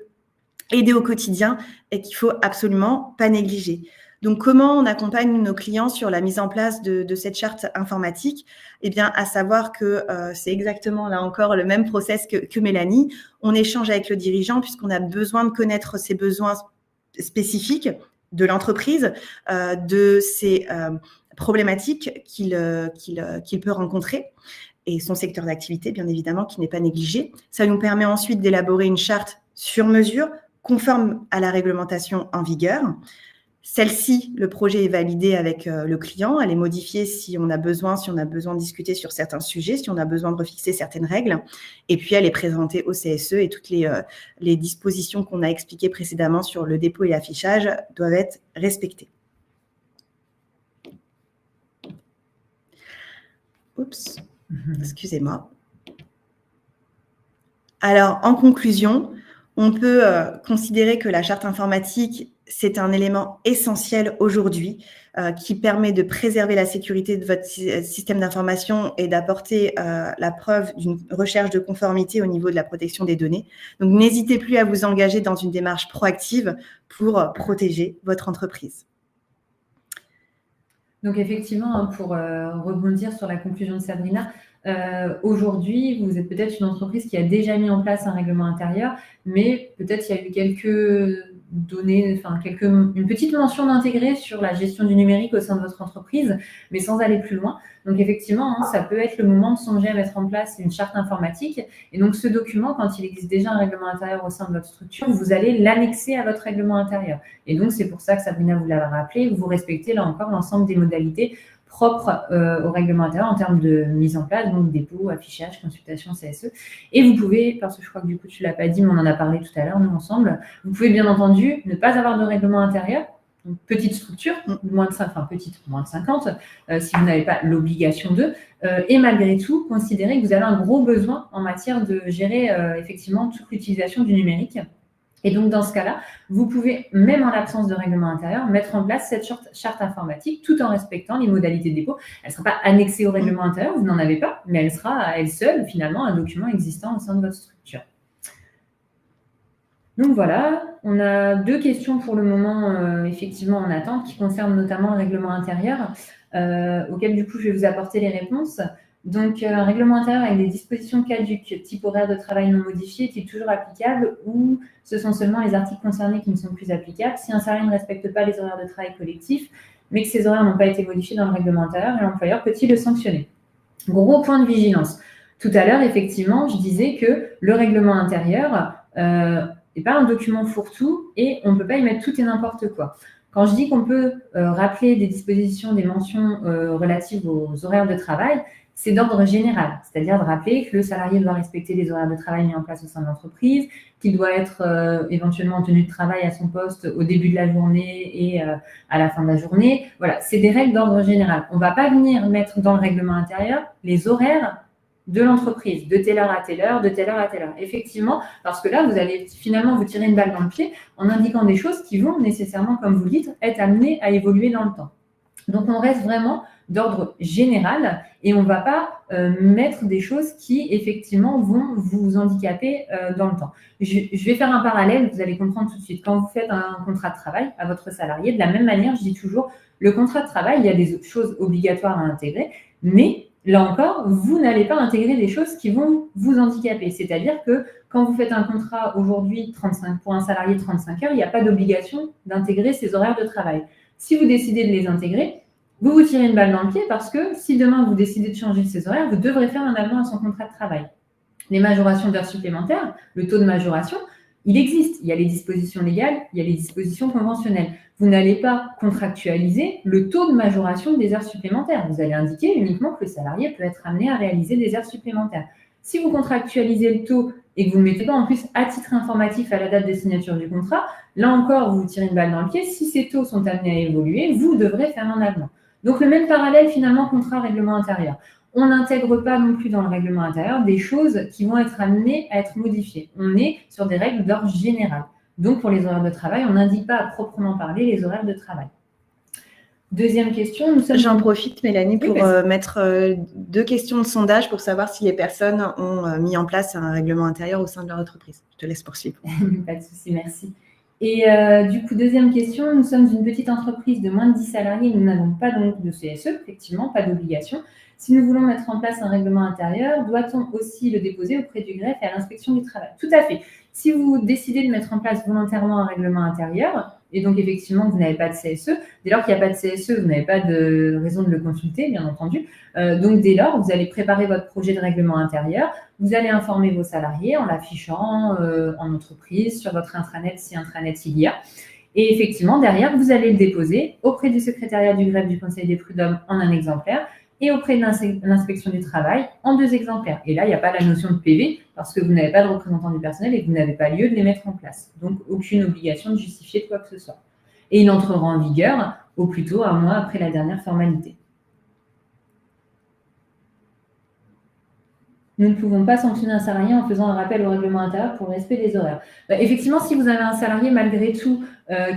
aider au quotidien et qu'il ne faut absolument pas négliger. Donc, comment on accompagne nos clients sur la mise en place de cette charte informatique? Eh bien, à savoir que c'est exactement, là encore, le même process que Mélanie. On échange avec le dirigeant puisqu'on a besoin de connaître ses besoins spécifiques de l'entreprise, de ses problématiques qu'il peut rencontrer et son secteur d'activité, bien évidemment, qui n'est pas négligé. Ça nous permet ensuite d'élaborer une charte sur mesure, conforme à la réglementation en vigueur. Celle-ci, le projet est validé avec le client, elle est modifiée si on a besoin de discuter sur certains sujets, si on a besoin de refixer certaines règles, et puis elle est présentée au CSE et toutes les dispositions qu'on a expliquées précédemment sur le dépôt et l'affichage doivent être respectées. Oups, excusez-moi. Alors, en conclusion, on peut considérer que la charte informatique, c'est un élément essentiel aujourd'hui qui permet de préserver la sécurité de votre système d'information et d'apporter la preuve d'une recherche de conformité au niveau de la protection des données. Donc, n'hésitez plus à vous engager dans une démarche proactive pour protéger votre entreprise.
Donc, effectivement, pour rebondir sur la conclusion de Sabrina, Aujourd'hui, vous êtes peut-être une entreprise qui a déjà mis en place un règlement intérieur, mais peut-être il y a eu quelques données, enfin une petite mention d'intégrer sur la gestion du numérique au sein de votre entreprise, mais sans aller plus loin. Donc effectivement, ça peut être le moment de songer à mettre en place une charte informatique. Et donc ce document, quand il existe déjà un règlement intérieur au sein de votre structure, vous allez l'annexer à votre règlement intérieur. Et donc c'est pour ça que Sabrina vous l'a rappelé, vous respectez là encore l'ensemble des modalités propres au règlement intérieur en termes de mise en place, donc dépôt, affichage, consultation, CSE. Et vous pouvez, parce que je crois que du coup tu ne l'as pas dit, mais on en a parlé tout à l'heure, nous ensemble, vous pouvez bien entendu ne pas avoir de règlement intérieur, donc petite structure, moins de 50, si vous n'avez pas l'obligation de, et malgré tout, considérer que vous avez un gros besoin en matière de gérer effectivement toute l'utilisation du numérique. Et donc, dans ce cas-là, vous pouvez, même en l'absence de règlement intérieur, mettre en place cette charte informatique tout en respectant les modalités de dépôt. Elle ne sera pas annexée au règlement intérieur, vous n'en avez pas, mais elle sera à elle seule, finalement, un document existant au sein de votre structure. Donc voilà, on a 2 questions pour le moment, effectivement, en attente, qui concernent notamment le règlement intérieur, auquel, du coup, je vais vous apporter les réponses. Donc, un règlement intérieur avec des dispositions caduques, type horaire de travail non modifié, est-il toujours applicable ou ce sont seulement les articles concernés qui ne sont plus applicables? Si un salarié ne respecte pas les horaires de travail collectifs, mais que ces horaires n'ont pas été modifiés dans le règlement intérieur, l'employeur peut-il le sanctionner? Gros point de vigilance. Tout à l'heure, effectivement, je disais que le règlement intérieur n'est pas un document fourre-tout et on ne peut pas y mettre tout et n'importe quoi. Quand je dis qu'on peut rappeler des dispositions, des mentions relatives aux horaires de travail, c'est d'ordre général, c'est-à-dire de rappeler que le salarié doit respecter les horaires de travail mis en place au sein de l'entreprise, qu'il doit être éventuellement en tenue de travail à son poste au début de la journée et à la fin de la journée. Voilà, c'est des règles d'ordre général. On ne va pas venir mettre dans le règlement intérieur les horaires de l'entreprise, de telle heure à telle heure, de telle heure à telle heure. Effectivement, parce que là, vous allez finalement vous tirer une balle dans le pied en indiquant des choses qui vont nécessairement, comme vous le dites, être amenées à évoluer dans le temps. Donc, on reste vraiment d'ordre général et on ne va pas mettre des choses qui, effectivement, vont vous handicaper dans le temps. Je vais faire un parallèle, vous allez comprendre tout de suite. Quand vous faites un contrat de travail à votre salarié, de la même manière, je dis toujours, le contrat de travail, il y a des choses obligatoires à intégrer, mais là encore, vous n'allez pas intégrer des choses qui vont vous handicaper. C'est-à-dire que quand vous faites un contrat aujourd'hui pour un salarié 35 heures, il n'y a pas d'obligation d'intégrer ces horaires de travail. Si vous décidez de les intégrer, vous vous tirez une balle dans le pied parce que si demain vous décidez de changer ces horaires, vous devrez faire un avenant à son contrat de travail. Les majorations d'heures supplémentaires, le taux de majoration, il existe. Il y a les dispositions légales, il y a les dispositions conventionnelles. Vous n'allez pas contractualiser le taux de majoration des heures supplémentaires. Vous allez indiquer uniquement que le salarié peut être amené à réaliser des heures supplémentaires. Si vous contractualisez le taux et que vous ne le mettez pas en plus à titre informatif à la date de signature du contrat, là encore, vous vous tirez une balle dans le pied. Si ces taux sont amenés à évoluer, vous devrez faire un avenant. Donc, le même parallèle, finalement, contrat-règlement intérieur. On n'intègre pas non plus dans le règlement intérieur des choses qui vont être amenées à être modifiées. On est sur des règles d'ordre général. Donc, pour les horaires de travail, on n'indique pas à proprement parler les horaires de travail. Deuxième question.
J'en profite, Mélanie, pour mettre 2 questions de sondage pour savoir si les personnes ont mis en place un règlement intérieur au sein de leur entreprise. Je te laisse poursuivre.
Pas de souci, merci. Et du coup, deuxième question, nous sommes une petite entreprise de moins de 10 salariés, nous n'avons pas donc de CSE, effectivement, pas d'obligation. Si nous voulons mettre en place un règlement intérieur, doit-on aussi le déposer auprès du greffe et à l'inspection du travail? Tout à fait. Si vous décidez de mettre en place volontairement un règlement intérieur, et donc effectivement vous n'avez pas de CSE, dès lors qu'il n'y a pas de CSE, vous n'avez pas de raison de le consulter, bien entendu. Donc dès lors, vous allez préparer votre projet de règlement intérieur, vous allez informer vos salariés en l'affichant en entreprise, sur votre intranet si intranet il y a. Et effectivement, derrière, vous allez le déposer auprès du secrétariat du greffe du Conseil des prud'hommes en un exemplaire et auprès de l'inspection du travail en 2 exemplaires. Et là, il n'y a pas la notion de PV parce que vous n'avez pas de représentant du personnel et que vous n'avez pas lieu de les mettre en place. Donc, aucune obligation de justifier de quoi que ce soit. Et il entrera en vigueur au plus tôt 1 mois après la dernière formalité. Nous ne pouvons pas sanctionner un salarié en faisant un rappel au règlement intérieur pour le respect des horaires. Effectivement, si vous avez un salarié, malgré tout,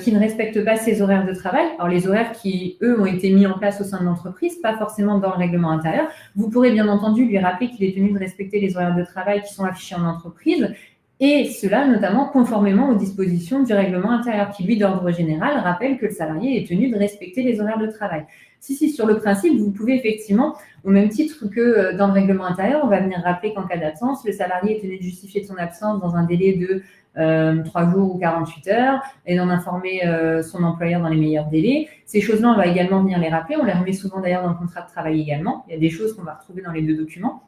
qui ne respecte pas ses horaires de travail, alors les horaires qui, eux, ont été mis en place au sein de l'entreprise, pas forcément dans le règlement intérieur, vous pourrez bien entendu lui rappeler qu'il est tenu de respecter les horaires de travail qui sont affichés en entreprise Et cela notamment conformément aux dispositions du règlement intérieur qui, lui, d'ordre général, rappelle que le salarié est tenu de respecter les horaires de travail. Si, sur le principe, vous pouvez effectivement, au même titre que dans le règlement intérieur, on va venir rappeler qu'en cas d'absence, le salarié est tenu de justifier de son absence dans un délai de 3 jours ou 48 heures et d'en informer son employeur dans les meilleurs délais. Ces choses-là, on va également venir les rappeler. On les remet souvent d'ailleurs dans le contrat de travail également. Il y a des choses qu'on va retrouver dans les 2 documents.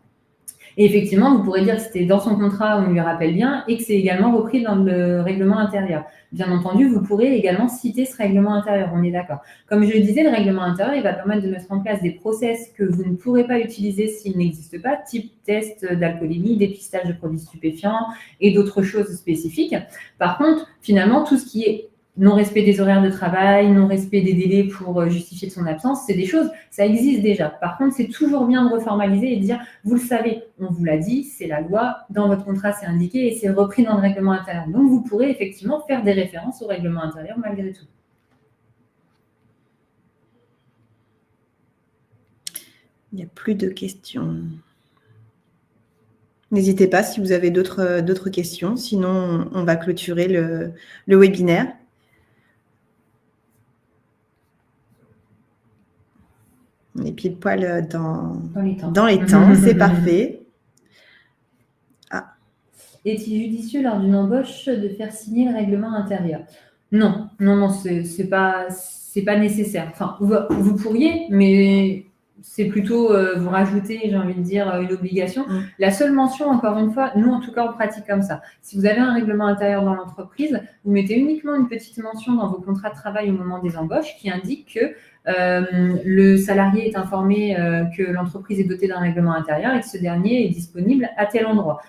Et effectivement, vous pourrez dire que c'était dans son contrat, on lui rappelle bien, et que c'est également repris dans le règlement intérieur. Bien entendu, vous pourrez également citer ce règlement intérieur, on est d'accord. Comme je le disais, le règlement intérieur, il va permettre de mettre en place des process que vous ne pourrez pas utiliser s'ils n'existent pas, type test d'alcoolémie, dépistage de produits stupéfiants et d'autres choses spécifiques. Par contre, finalement, tout ce qui est non-respect des horaires de travail, non-respect des délais pour justifier de son absence, c'est des choses, ça existe déjà. Par contre, c'est toujours bien de reformaliser et de dire, vous le savez, on vous l'a dit, c'est la loi, dans votre contrat c'est indiqué et c'est repris dans le règlement intérieur. Donc, vous pourrez effectivement faire des références au règlement intérieur malgré tout.
Il n'y a plus de questions. N'hésitez pas si vous avez d'autres questions, sinon on va clôturer le webinaire. On est pile poil dans les temps, c'est parfait.
Ah. Est-il judicieux lors d'une embauche de faire signer le règlement intérieur? Non, c'est pas nécessaire. Enfin, vous pourriez, mais c'est plutôt vous rajouter, j'ai envie de dire, une obligation. La seule mention, encore une fois, nous en tout cas on pratique comme ça. Si vous avez un règlement intérieur dans l'entreprise, vous mettez uniquement une petite mention dans vos contrats de travail au moment des embauches qui indique que le salarié est informé que l'entreprise est dotée d'un règlement intérieur et que ce dernier est disponible à tel endroit.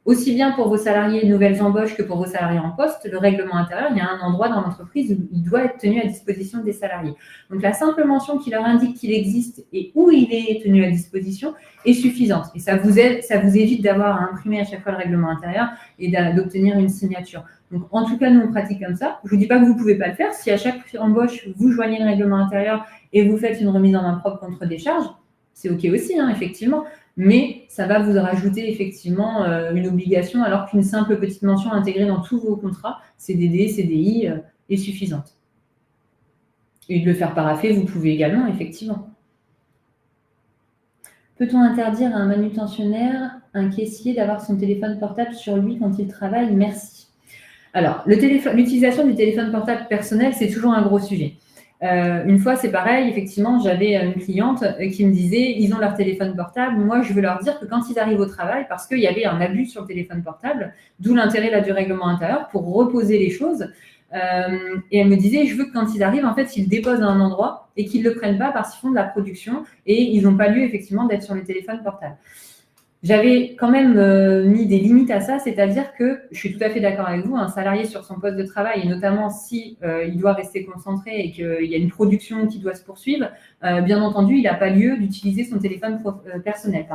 Aussi bien pour vos salariés nouvelles embauches que pour vos salariés en poste, le règlement intérieur, il y a un endroit dans l'entreprise où il doit être tenu à disposition des salariés. Donc, la simple mention qui leur indique qu'il existe et où il est tenu à disposition est suffisante. Et ça vous évite d'avoir à imprimer à chaque fois le règlement intérieur et d'obtenir une signature. Donc, en tout cas, nous, on pratique comme ça. Je ne vous dis pas que vous ne pouvez pas le faire. Si à chaque embauche, vous joignez le règlement intérieur et vous faites une remise en main propre contre décharge, c'est OK aussi, hein, effectivement. Mais ça va vous rajouter effectivement une obligation, alors qu'une simple petite mention intégrée dans tous vos contrats, CDD, CDI, est suffisante. Et de le faire paraffer, vous pouvez également, effectivement. Peut-on interdire à un manutentionnaire, un caissier, d'avoir son téléphone portable sur lui quand il travaille? Merci. Alors, l'utilisation du téléphone portable personnel, c'est toujours un gros sujet. Une fois, c'est pareil, effectivement, j'avais une cliente qui me disait, ils ont leur téléphone portable, moi, je veux leur dire que quand ils arrivent au travail, parce qu'il y avait un abus sur le téléphone portable, d'où l'intérêt là, du règlement intérieur, pour reposer les choses. Et elle me disait, je veux que quand ils arrivent, en fait, ils le déposent à un endroit et qu'ils ne le prennent pas parce qu'ils font de la production et ils n'ont pas lieu, effectivement, d'être sur le téléphone portable. J'avais quand même mis des limites à ça, c'est-à-dire que, je suis tout à fait d'accord avec vous, un salarié sur son poste de travail, et notamment si il doit rester concentré et qu'il y a une production qui doit se poursuivre, bien entendu, il n'a pas lieu d'utiliser son téléphone personnel.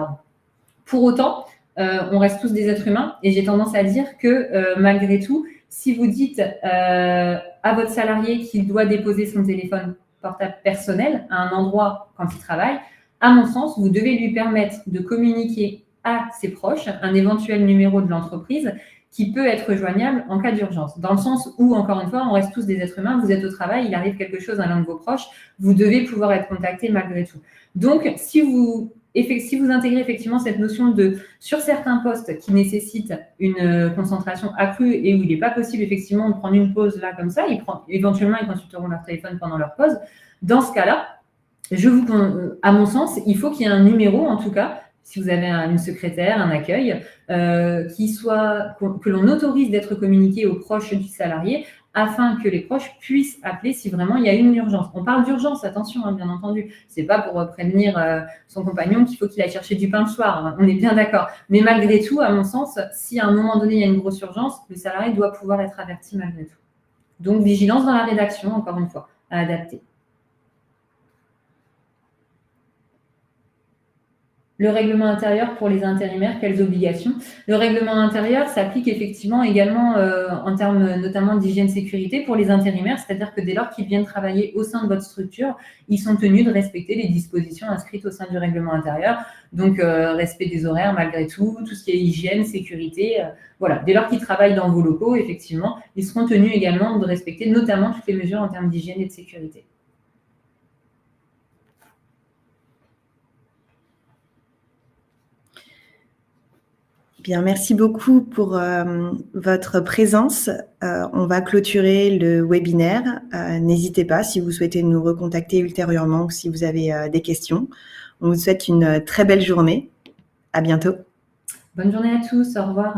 Pour autant, on reste tous des êtres humains, et j'ai tendance à dire que malgré tout, si vous dites à votre salarié qu'il doit déposer son téléphone portable personnel à un endroit quand il travaille, à mon sens, vous devez lui permettre de communiquer à ses proches un éventuel numéro de l'entreprise qui peut être joignable en cas d'urgence. Dans le sens où, encore une fois, on reste tous des êtres humains, vous êtes au travail, il arrive quelque chose à l'un de vos proches, vous devez pouvoir être contacté malgré tout. Donc, si vous intégrez effectivement cette notion sur certains postes qui nécessitent une concentration accrue et où il n'est pas possible effectivement de prendre une pause là comme ça, éventuellement ils consulteront leur téléphone pendant leur pause, dans ce cas-là, à mon sens, il faut qu'il y ait un numéro, en tout cas, si vous avez une secrétaire, un accueil, que l'on autorise d'être communiqué aux proches du salarié afin que les proches puissent appeler si vraiment il y a une urgence. On parle d'urgence, attention, hein, bien entendu. C'est pas pour prévenir son compagnon qu'il faut qu'il aille chercher du pain le soir. Hein, on est bien d'accord. Mais malgré tout, à mon sens, si à un moment donné il y a une grosse urgence, le salarié doit pouvoir être averti malgré tout. Donc, vigilance dans la rédaction, encore une fois, à adapter. Le règlement intérieur pour les intérimaires, quelles obligations? Le règlement intérieur s'applique effectivement également en termes notamment d'hygiène-sécurité pour les intérimaires, c'est-à-dire que dès lors qu'ils viennent travailler au sein de votre structure, ils sont tenus de respecter les dispositions inscrites au sein du règlement intérieur, donc respect des horaires malgré tout, tout ce qui est hygiène, sécurité, voilà. Dès lors qu'ils travaillent dans vos locaux, effectivement, ils seront tenus également de respecter notamment toutes les mesures en termes d'hygiène et de sécurité.
Bien, merci beaucoup pour votre présence. On va clôturer le webinaire. N'hésitez pas si vous souhaitez nous recontacter ultérieurement ou si vous avez des questions. On vous souhaite une très belle journée. À bientôt.
Bonne journée à tous. Au revoir.